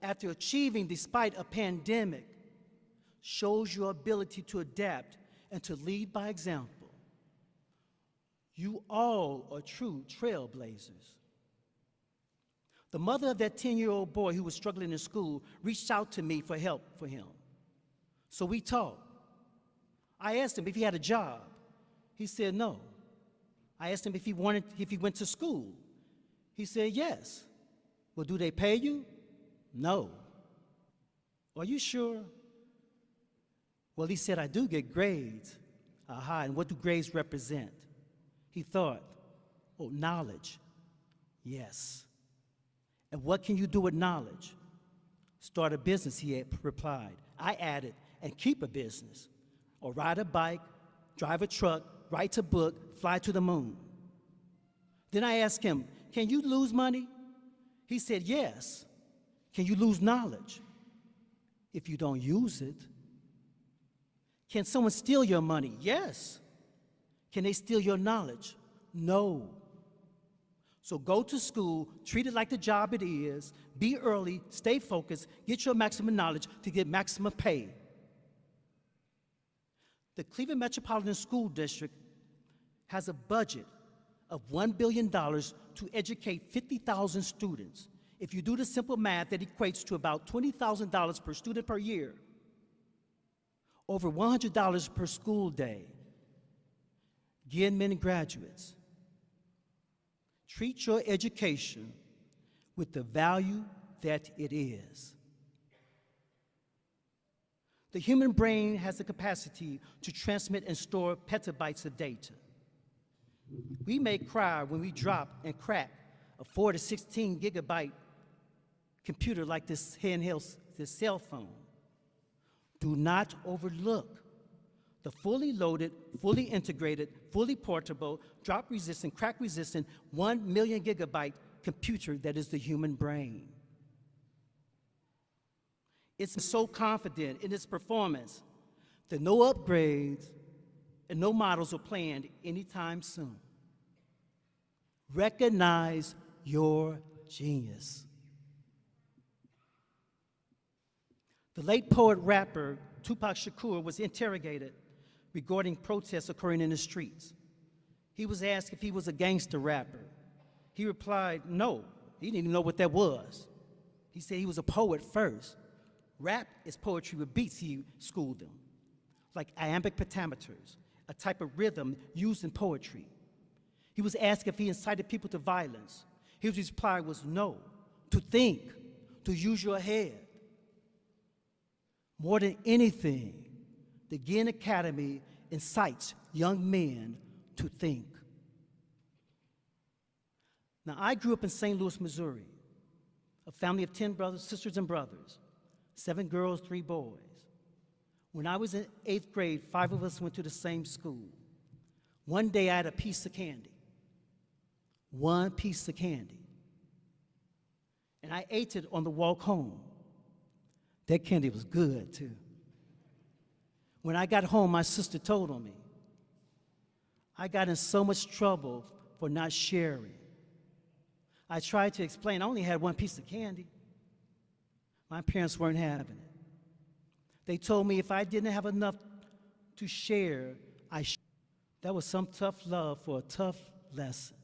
after achieving despite a pandemic, shows your ability to adapt and to lead by example. You all are true trailblazers. The mother of that 10-year-old boy who was struggling in school reached out to me for help for him. So we talked. I asked him if he had a job. He said no. I asked him if he went to school. He said yes. Well, do they pay you? No. Are you sure? Well, he said, I do get grades. Aha, and what do grades represent? He thought, oh, knowledge. Yes. And what can you do with knowledge? Start a business, he replied. I added, and keep a business. Or ride a bike, drive a truck, write a book, fly to the moon. Then I asked him, can you lose money? He said, yes. Can you lose knowledge? if you don't use it. Can someone steal your money? Yes. Can they steal your knowledge? No. So go to school, treat it like the job it is, be early, stay focused, get your maximum knowledge to get maximum pay. The Cleveland Metropolitan School District has a budget of $1 billion to educate 50,000 students. If you do the simple math, that equates to about $20,000 per student per year, over $100 per school day. Ginn graduates, treat your education with the value that it is. The human brain has the capacity to transmit and store petabytes of data. We may cry when we drop and crack a 4 to 16 gigabyte computer like this handheld, this cell phone. Do not overlook the fully loaded, fully integrated, fully portable, drop resistant, crack resistant, 1 million gigabyte computer that is the human brain. It's so confident in its performance that no upgrades and no models are planned anytime soon. Recognize your genius. The late poet rapper Tupac Shakur was interrogated regarding protests occurring in the streets. He was asked if he was a gangster rapper. He replied, no, he didn't even know what that was. He said he was a poet first. Rap is poetry with beats, he schooled them, like iambic pentameters, a type of rhythm used in poetry. He was asked if he incited people to violence. His reply was no, to think, to use your head. More than anything, the Ginn Academy incites young men to think. Now, I grew up in St. Louis, Missouri, a family of 10 brothers, sisters, and brothers, 7 girls, 3 boys. When I was in 8th grade, 5 of us went to the same school. One day I had a piece of candy. One piece of candy. And I ate it on the walk home. That candy was good, too. When I got home, my sister told on me. I got in so much trouble for not sharing. I tried to explain I only had one piece of candy. My parents weren't having it. They told me if I didn't have enough to share, that was some tough love for a tough lesson.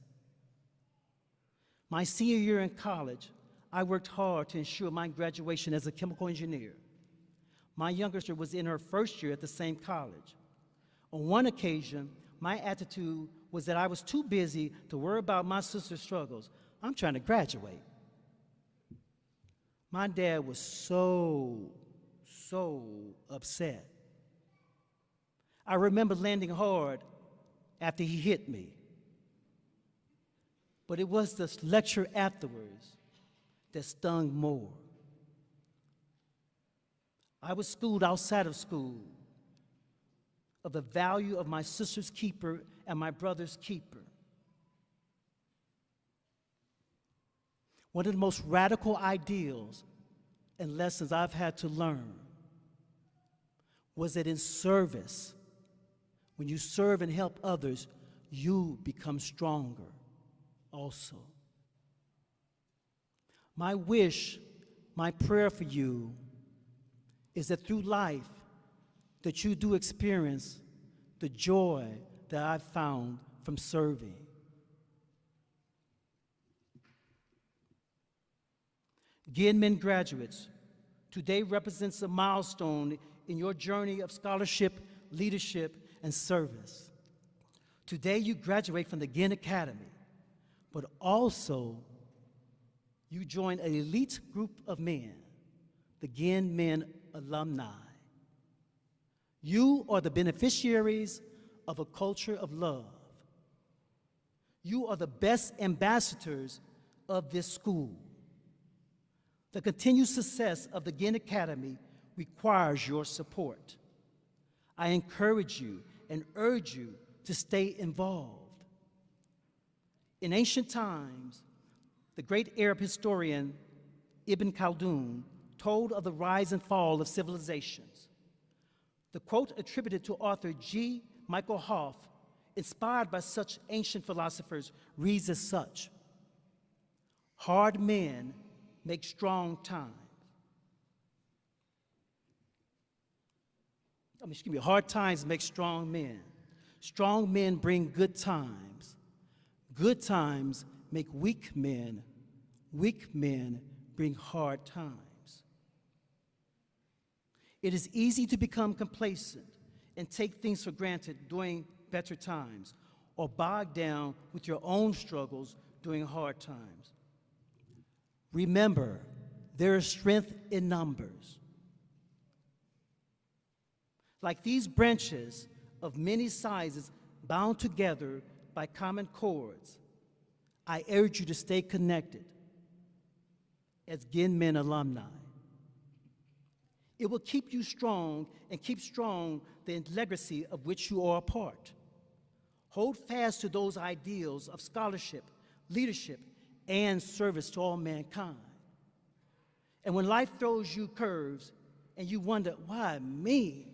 My senior year in college, I worked hard to ensure my graduation as a chemical engineer. My younger sister was in her first year at the same college. On one occasion, my attitude was that I was too busy to worry about my sister's struggles. I'm trying to graduate. My dad was so upset. I remember landing hard after he hit me. But it was the lecture afterwards that stung more. I was schooled outside of school of the value of my sister's keeper and my brother's keeper. One of the most radical ideals and lessons I've had to learn was that in service, when you serve and help others, you become stronger also. My wish, my prayer for you is that through life, that you do experience the joy that I've found from serving. Ginn graduates, today represents a milestone in your journey of scholarship, leadership, and service. Today you graduate from the Ginn Academy, but also you join an elite group of men, the Ginn Men alumni. You are the beneficiaries of a culture of love. You are the best ambassadors of this school. The continued success of the Ginn Academy requires your support. I encourage you and urge you to stay involved. In ancient times, the great Arab historian Ibn Khaldun told of the rise and fall of civilizations. The quote attributed to author G. Michael Hoff, inspired by such ancient philosophers, reads as such: hard men make strong times. Hard times make strong men. Strong men bring good times. Good times make weak men. Weak men bring hard times. It is easy to become complacent and take things for granted during better times, or bog down with your own struggles during hard times. Remember, there is strength in numbers. Like these branches of many sizes bound together by common cords, I urge you to stay connected as Ginn Men alumni. It will keep you strong and keep strong the legacy of which you are a part. Hold fast to those ideals of scholarship, leadership, and service to all mankind. And when life throws you curves and you wonder, why me?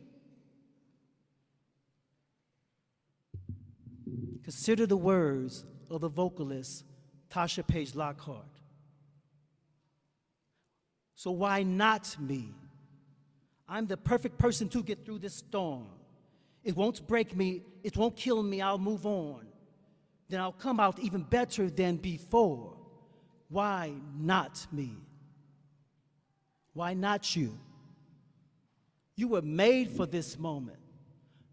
Consider the words of the vocalist Tasha Page Lockhart. So why not me? I'm the perfect person to get through this storm. It won't break me, it won't kill me, I'll move on. Then I'll come out even better than before. Why not me? Why not you? You were made for this moment,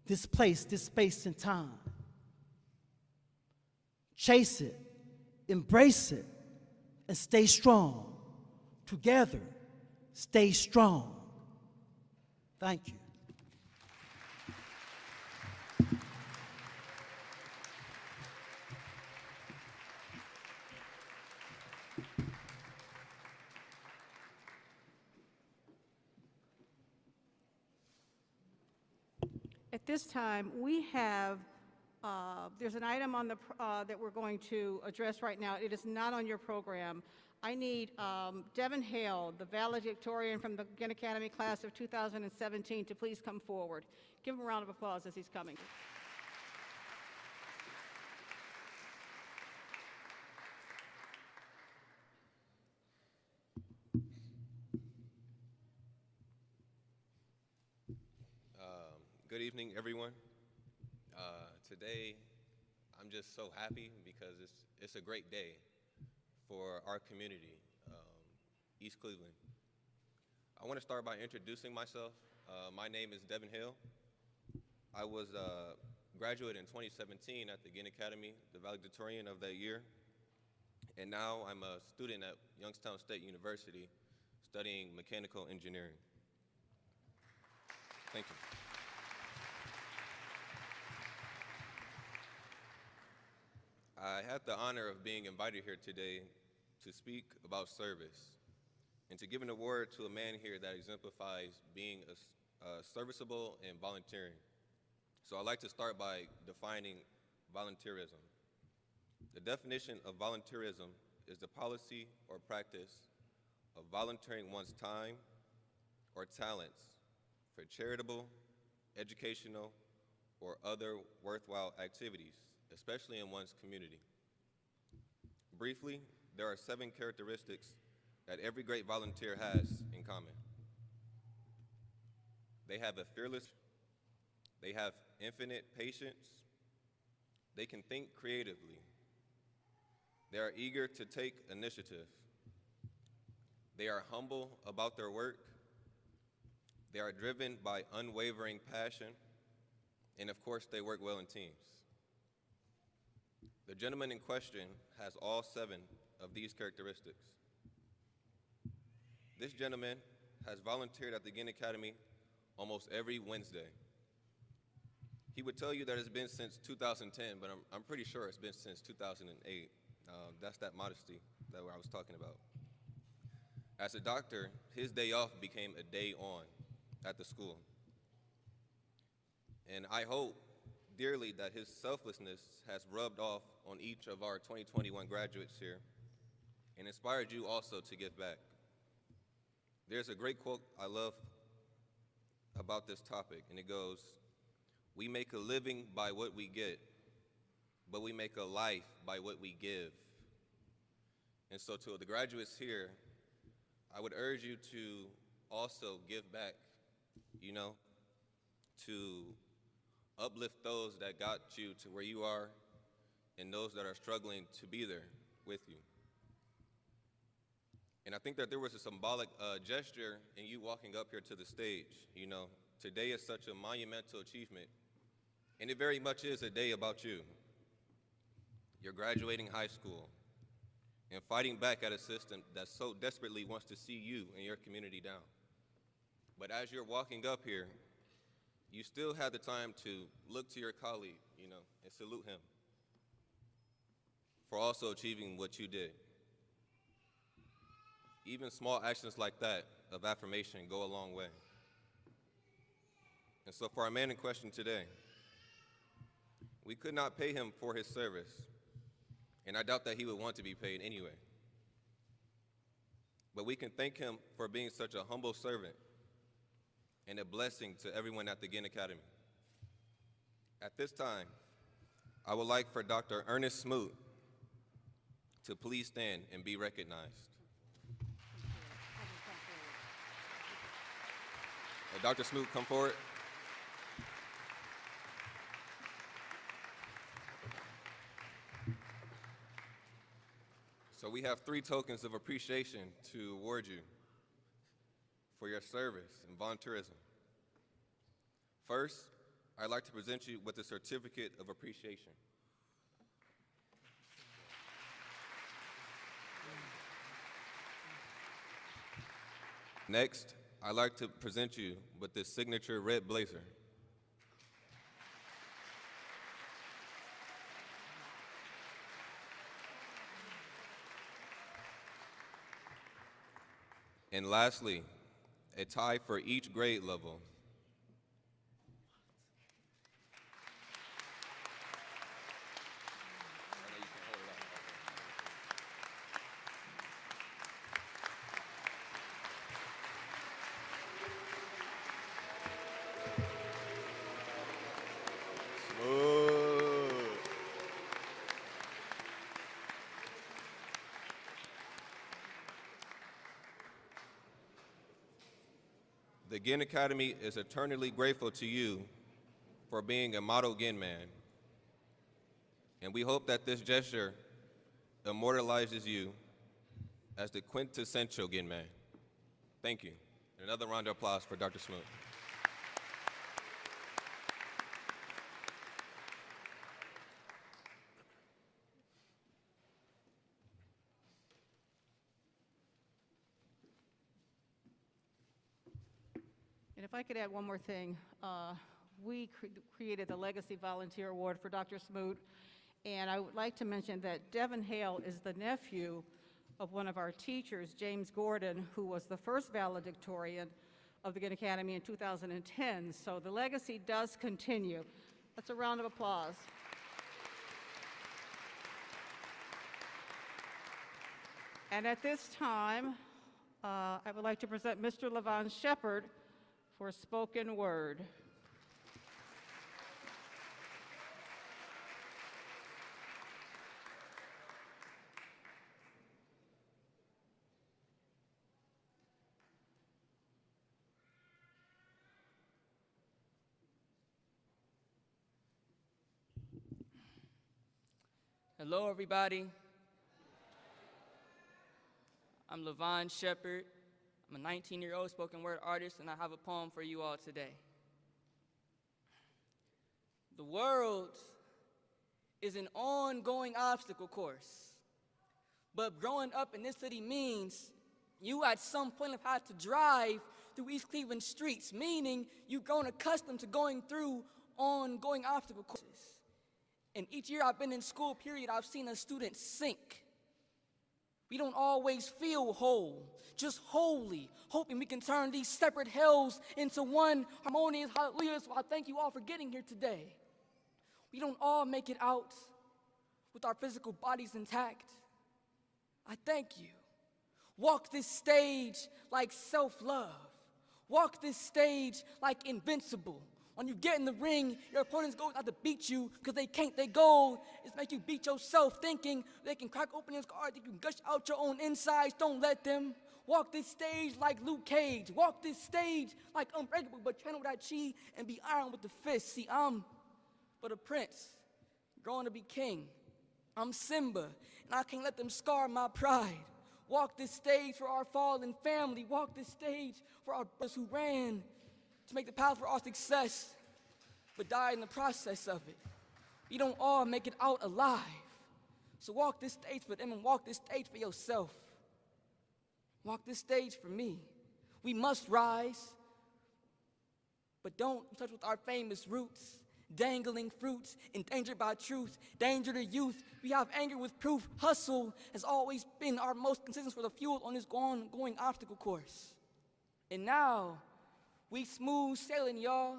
this place, this space and time. Chase it, embrace it, and stay strong. Together, stay strong. Thank you. At this time, we have, there's an item on the, that we're going to address right now. It is not on your program. I need Devin Hale, the valedictorian from the Ginn Academy class of 2017, to please come forward. Give him a round of applause as he's coming. Good evening, everyone. Today, I'm just so happy because it's a great day for our community, East Cleveland. I want to start by introducing myself. My name is Devin Hale. I was a graduate in 2017 at the Ginn Academy, the valedictorian of that year. And now I'm a student at Youngstown State University studying mechanical engineering. Thank you. I had the honor of being invited here today to speak about service and to give an award to a man here that exemplifies being serviceable and volunteering. So I'd like to start by defining volunteerism. The definition of volunteerism is the policy or practice of volunteering one's time or talents for charitable, educational, or other worthwhile activities, especially in one's community. Briefly, there are 7 characteristics that every great volunteer has in common. They have they have infinite patience, they can think creatively, they are eager to take initiative, they are humble about their work, they are driven by unwavering passion, and of course, they work well in teams. The gentleman in question has all 7 of these characteristics. This gentleman has volunteered at the Ginn Academy almost every Wednesday. He would tell you that it's been since 2010, but I'm pretty sure it's been since 2008. That's that modesty that I was talking about. As a doctor, his day off became a day on at the school. And I hope dearly that his selflessness has rubbed off on each of our 2021 graduates here and inspired you also to give back. There's a great quote I love about this topic, and it goes, "We make a living by what we get, but we make a life by what we give." And so to the graduates here, I would urge you to also give back, to uplift those that got you to where you are and those that are struggling to be there with you. And I think that there was a symbolic gesture in you walking up here to the stage. Today is such a monumental achievement, and it very much is a day about you. You're graduating high school and fighting back at a system that so desperately wants to see you and your community down. But as you're walking up here, you still have the time to look to your colleague, and salute him for also achieving what you did. Even small actions like that of affirmation go a long way. And so for our man in question today, we could not pay him for his service, and I doubt that he would want to be paid anyway. But we can thank him for being such a humble servant and a blessing to everyone at the Ginn Academy. At this time, I would like for Dr. Ernest Smoot to please stand and be recognized. Dr. Smoot, come forward. So we have 3 tokens of appreciation to award you for your service and volunteerism. First, I'd like to present you with a certificate of appreciation. Next, I'd like to present you with this signature red blazer. And lastly, a tie for each grade level. The Ginn Academy is eternally grateful to you for being a model Ginn man. And we hope that this gesture immortalizes you as the quintessential Ginn man. Thank you. And another round of applause for Dr. Smoot. And if I could add one more thing, we created the Legacy Volunteer Award for Dr. Smoot, and I would like to mention that Devin Hale is the nephew of one of our teachers, James Gordon, who was the first valedictorian of the Ginn Academy in 2010. So the legacy does continue. That's a round of applause. And at this time, I would like to present Mr. Levon Shepard for spoken word. Hello, everybody. I'm Levon Shepard. I'm a 19-year-old spoken word artist, and I have a poem for you all today. The world is an ongoing obstacle course, but growing up in this city means you at some point have had to drive through East Cleveland streets, meaning you've grown accustomed to going through ongoing obstacle courses. And each year I've been in school, period, I've seen a student sink. We don't always feel whole, just holy, hoping we can turn these separate hells into one harmonious hallelujah. So I thank you all for getting here today. We don't all make it out with our physical bodies intact. I thank you. Walk this stage like self-love. Walk this stage like invincible. When you get in the ring, your opponents go out to beat you because they can't. Their goal is to make you beat yourself, thinking they can crack open your scar, they can gush out your own insides. Don't let them. Walk this stage like Luke Cage. Walk this stage like unbreakable, but channel that chi and be iron with the fist. See, I'm but a prince, growing to be king. I'm Simba, and I can't let them scar my pride. Walk this stage for our fallen family. Walk this stage for our brothers who ran to make the path for our success, but died in the process of it. We don't all make it out alive. So walk this stage for them and walk this stage for yourself. Walk this stage for me. We must rise, but don't touch with our famous roots. Dangling fruits, endangered by truth, danger to youth. We have anger with proof. Hustle has always been our most consistent for the fuel on this going obstacle course. And now, we smooth sailing, y'all.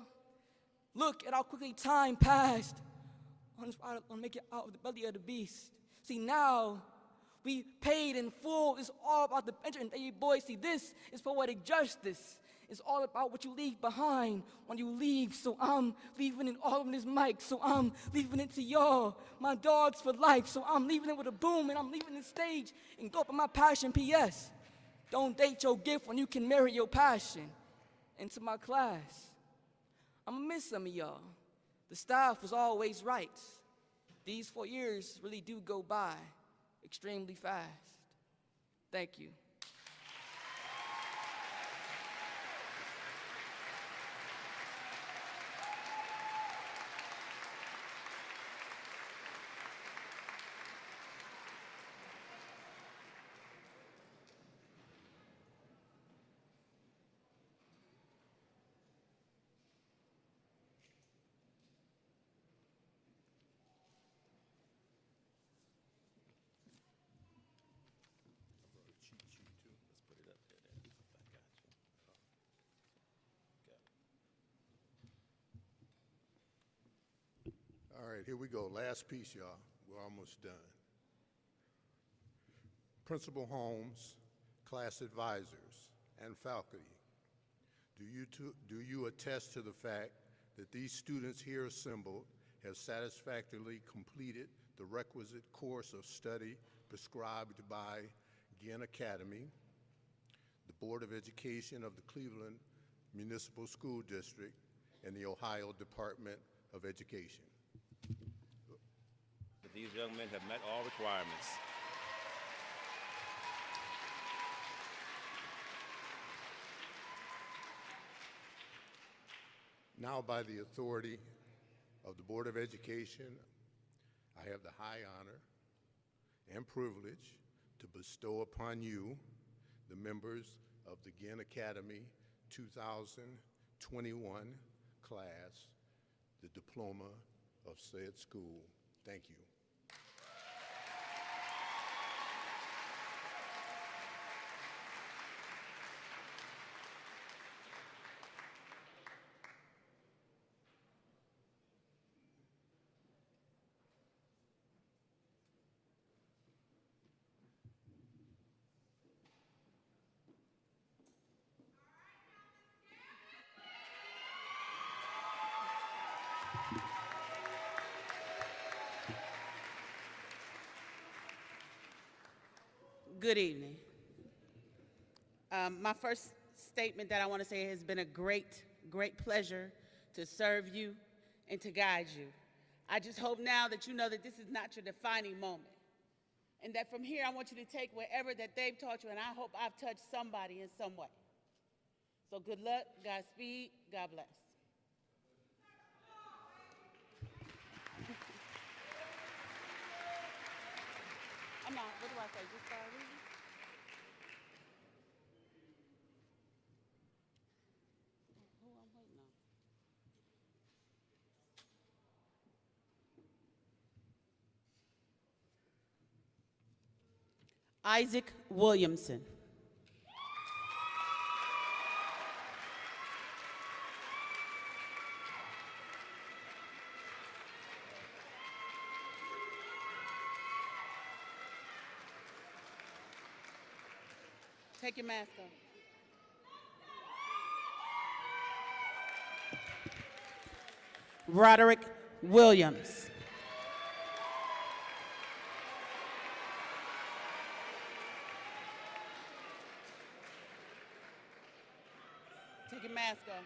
Look at how quickly time passed on make it out of the belly of the beast. See, now, we paid in full. It's all about the venture and baby boys. See, this is poetic justice. It's all about what you leave behind when you leave. So I'm leaving it all on this mic. So I'm leaving it to y'all, my dogs for life. So I'm leaving it with a boom, and I'm leaving the stage and go up in my passion. P.S. Don't date your gift when you can marry your passion. Into my class, I'ma miss some of y'all. The staff was always right. These 4 years really do go by extremely fast. Thank you. All right, here we go. Last piece, y'all. We're almost done. Principal Holmes, class advisors, and faculty, do you attest to the fact that these students here assembled have satisfactorily completed the requisite course of study prescribed by Ginn Academy, the Board of Education of the Cleveland Municipal School District, and the Ohio Department of Education? These young men have met all requirements. Now, by the authority of the Board of Education, I have the high honor and privilege to bestow upon you, the members of the Ginn Academy 2021 class, the diploma of said school. Thank you. Good evening. My first statement that I want to say, it has been a great pleasure to serve you and to guide you. I just hope now that you know that this is not your defining moment, and that from here I want you to take whatever that they've taught you, and I hope I've touched somebody in some way. So good luck, Godspeed, God bless. I'm not, what do I say, just start reading? Who I'm waiting on? Isaac Williamson. Take your mask off. Roderick Williams. Take your mask off.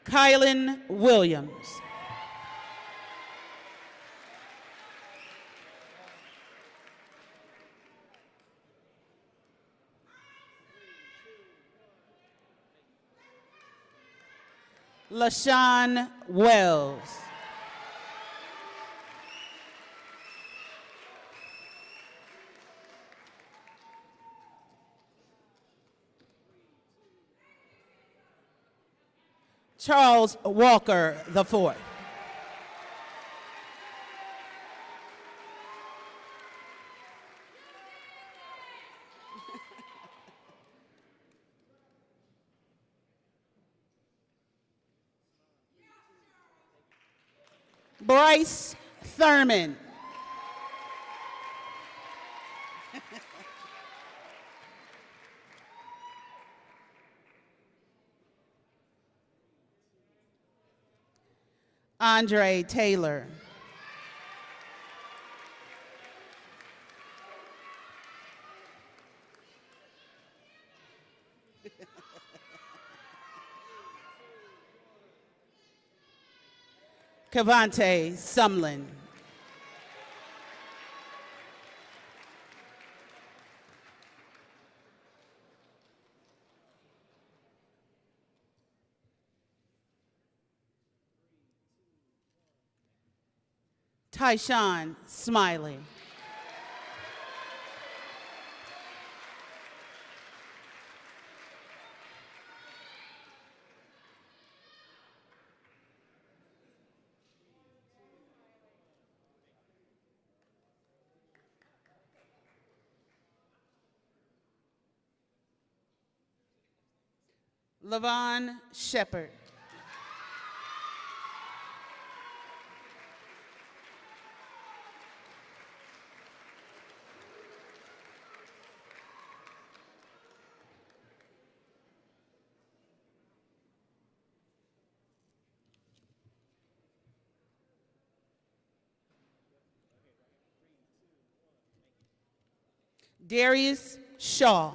Kylan Williams. LaShawn Wells. Charles Walker IV. Bryce Thurman. Andre Taylor. Cavante Sumlin. Tyshawn Smiley. Lavon Shepard. Darius Shaw.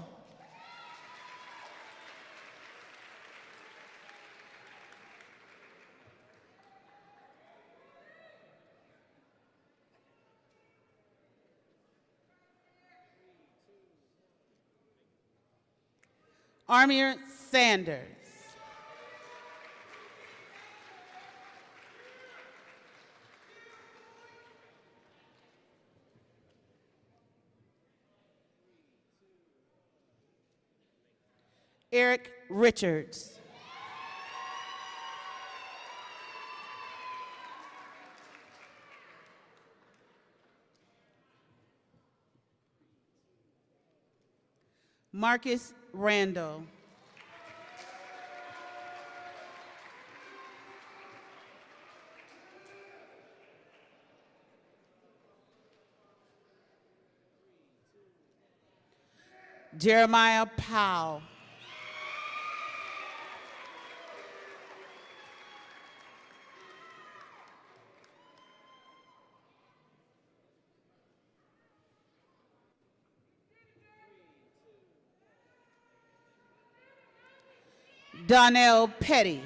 Armir Sanders. Eric Richards. Marcus Randall. Jeremiah Powell. Donnell Petty.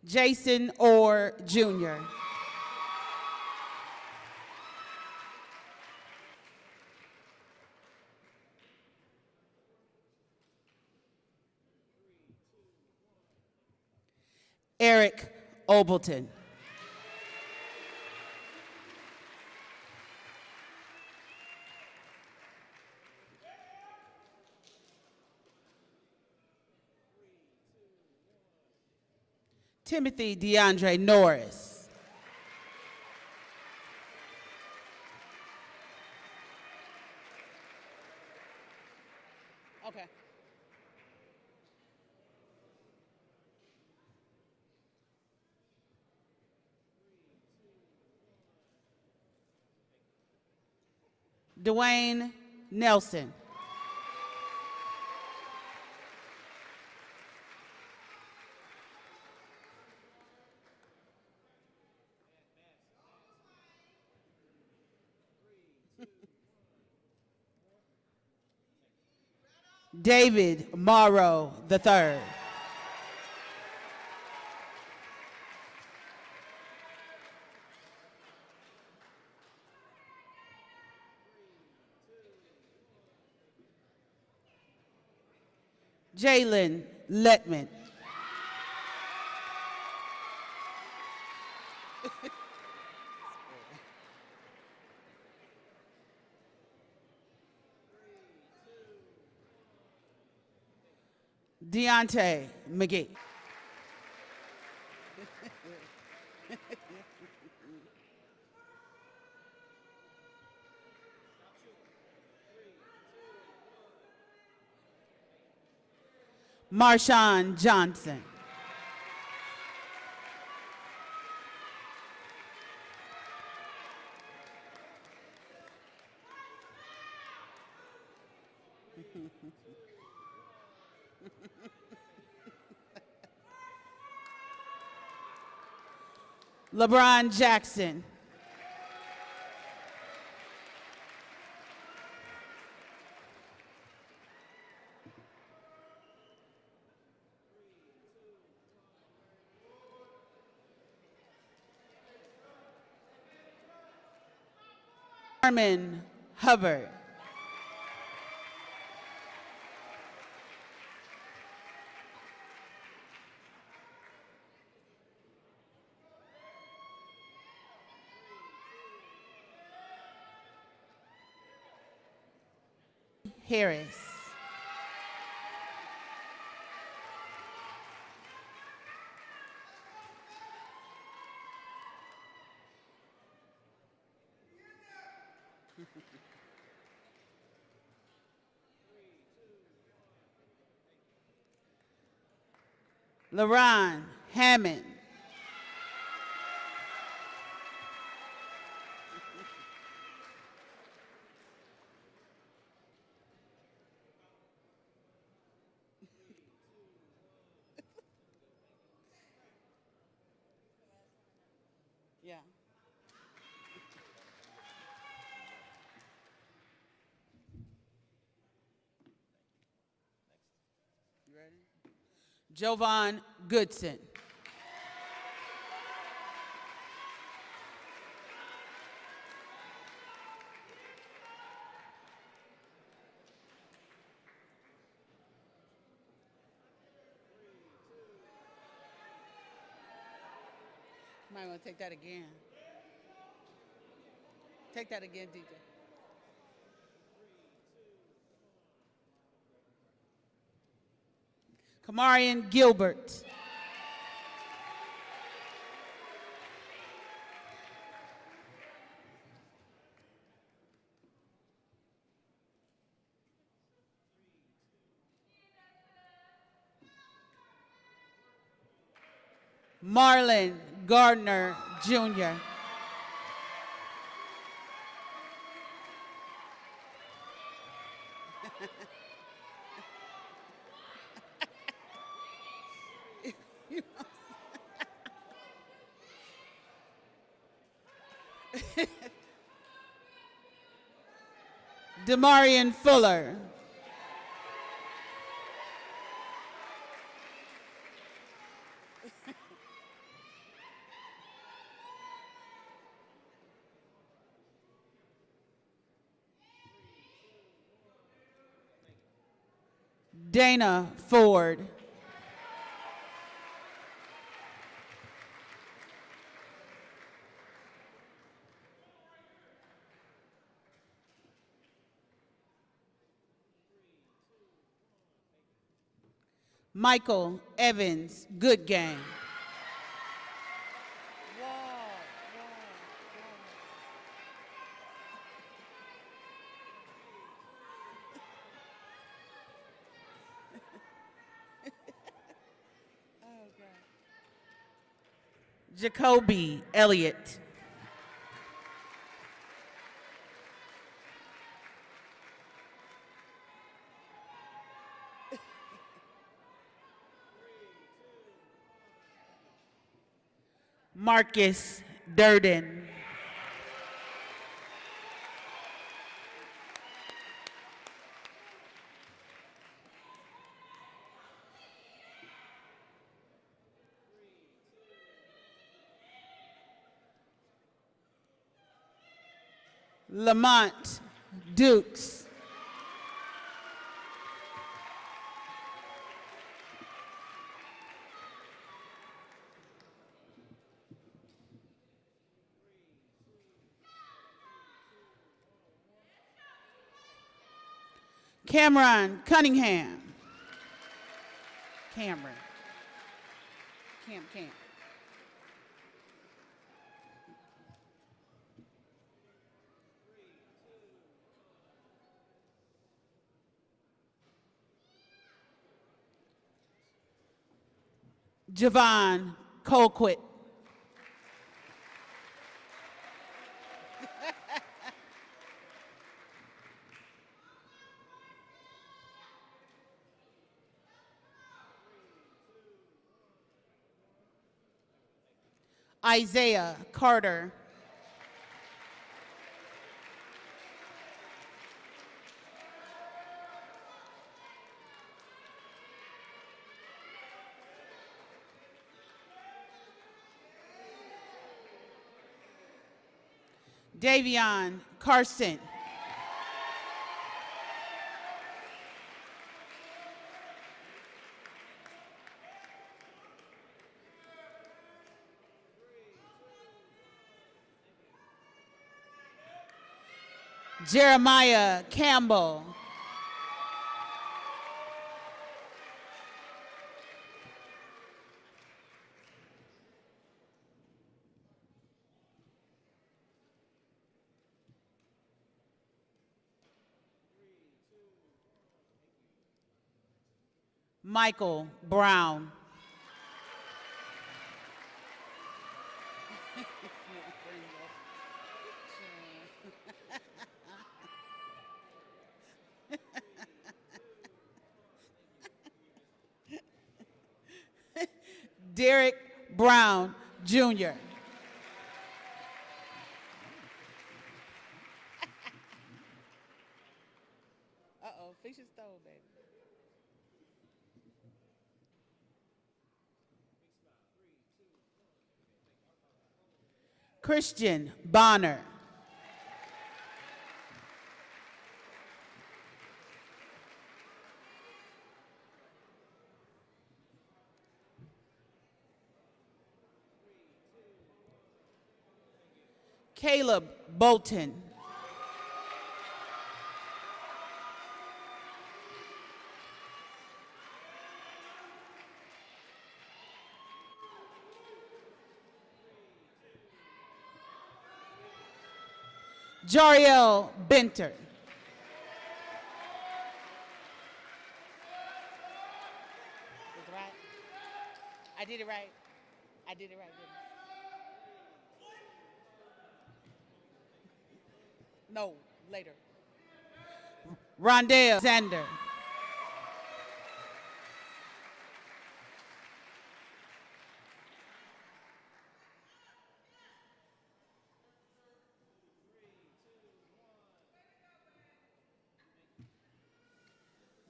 Jason Orr Jr. Eric Obleton. Timothy DeAndre Norris. Dwayne Nelson. David Morrow III. Jalen Letman. Deontay McGee. Marshawn Johnson. LeBron Jackson. Norman Hubbard. Harris. LaRon Hammond. Yeah. You ready? Jovan Goodson. Might want to take that again. Take that again, DJ. Kamarian Gilbert. Marlon Gardner Jr. Demarion Fuller. Dana Ford. Michael Evans Goodgame. Jacoby Elliott. Marcus Durden. Lamont Dukes. Cameron Cunningham. Cameron. Cam. Javon Colquitt. Isaiah Carter. Davion Carson. Jeremiah Campbell. Michael Brown. Derek Brown, Jr. Uh-oh, fix your stove, baby. Christian Bonner. Caleb Bolton. Jariel Benter. Is it right? I did it right. I did it right, didn't I? No, later. Rondell Zander.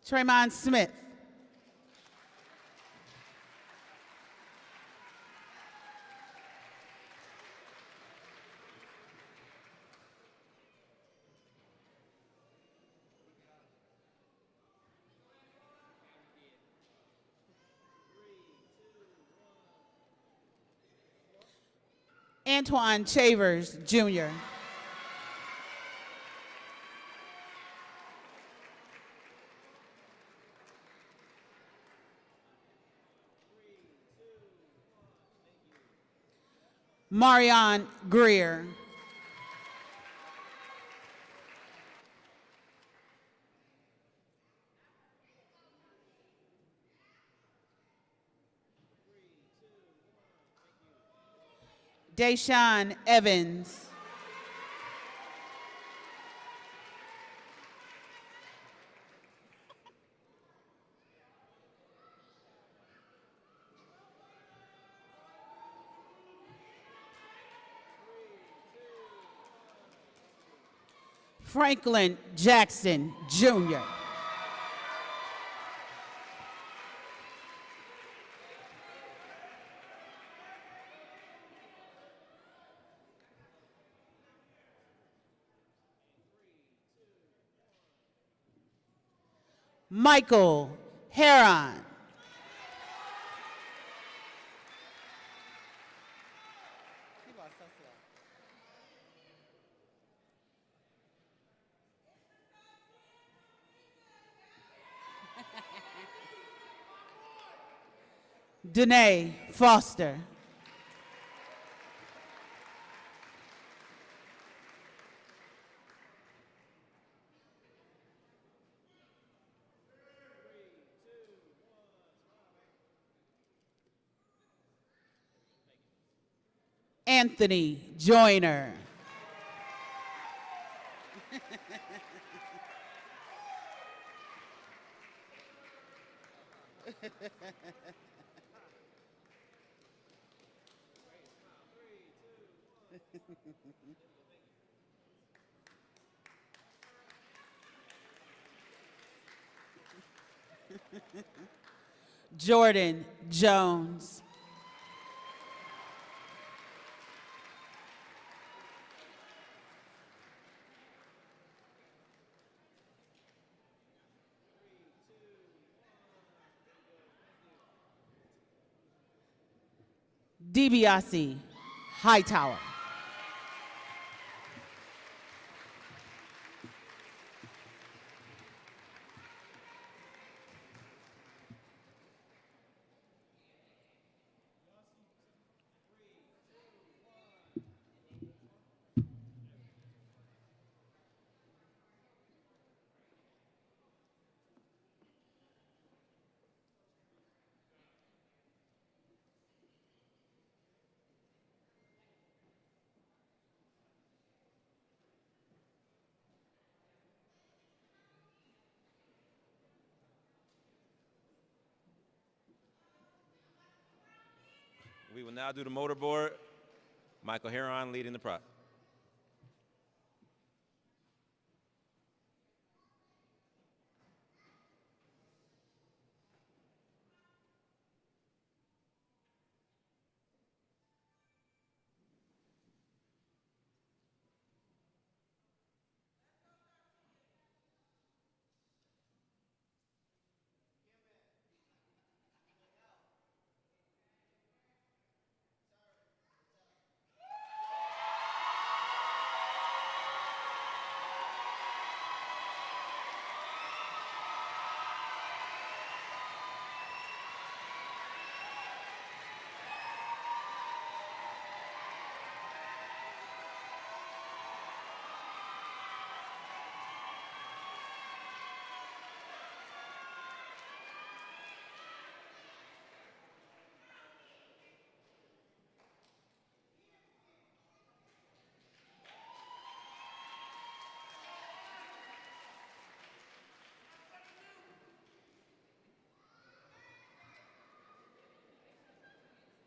Tremont Smith. Antoine Chavers, Jr. Marion Greer. Deshaun Evans. Franklin Jackson, Jr. Michael Heron. Danae Foster. Anthony Joyner. Jordan Jones. DiBiase Hightower. We will now do the motorboard. Michael Heron leading the prop.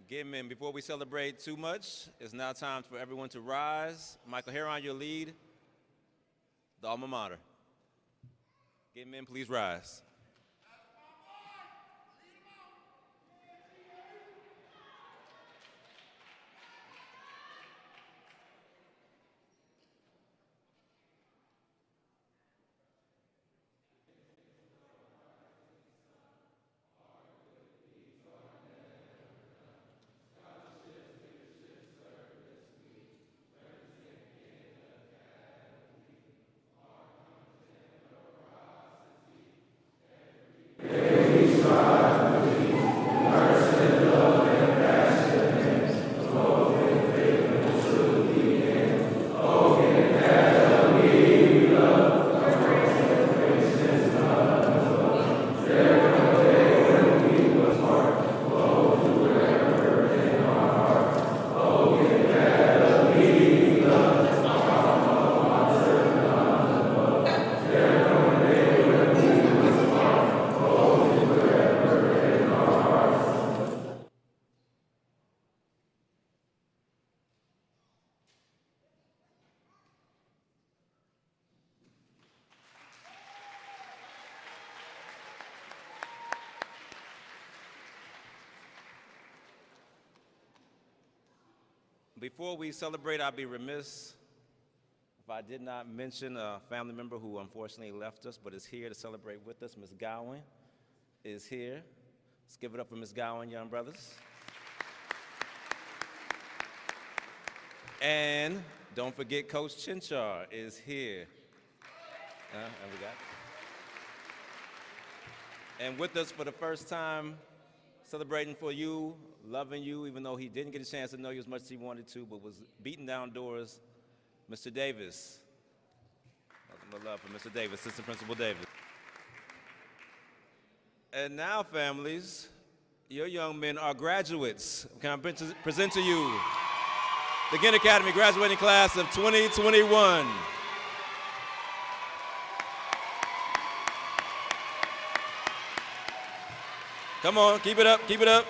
Ginn, before we celebrate too much, it's now time for everyone to rise. Michael Heron, your lead, the alma mater. Ginn, please rise. Before we celebrate, I'd be remiss if I did not mention a family member who unfortunately left us but is here to celebrate with us. Ms. Gowan is here. Let's give it up for Ms. Gowan, young brothers. And don't forget Coach Chinchar is here. And we got. And with us for the first time, celebrating for you, loving you, even though he didn't get a chance to know you as much as he wanted to, but was beating down doors, Mr. Davis. Nothing but love for Mr. Davis, Assistant Principal Davis. And now, families, your young men are graduates. Can I present to you the Ginn Academy graduating class of 2021. Come on, keep it up, keep it up.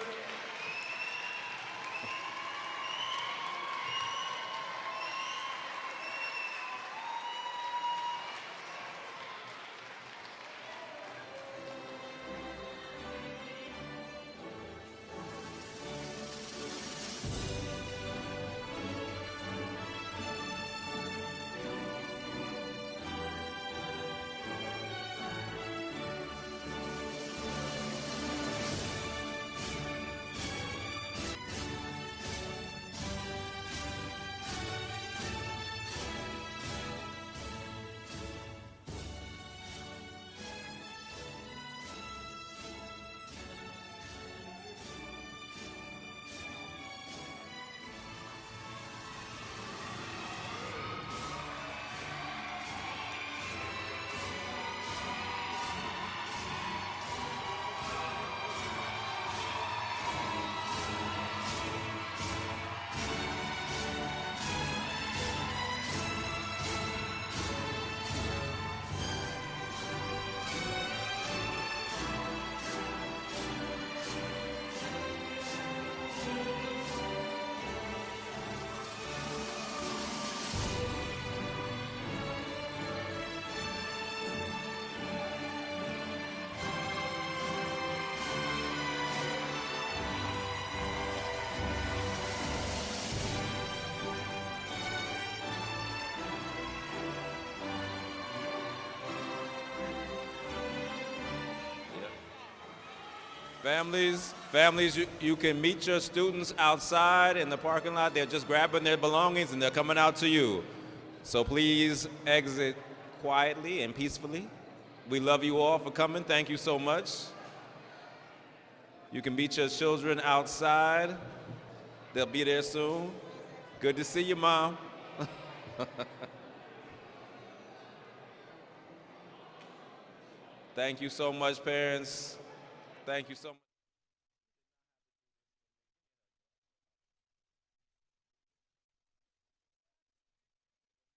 Families, you can meet your students outside in the parking lot. They're just grabbing their belongings and they're coming out to you. So please exit quietly and peacefully. We love you all for coming. Thank you so much. You can meet your children outside. They'll be there soon. Good to see you, Mom. Thank you so much, parents. Thank you so much.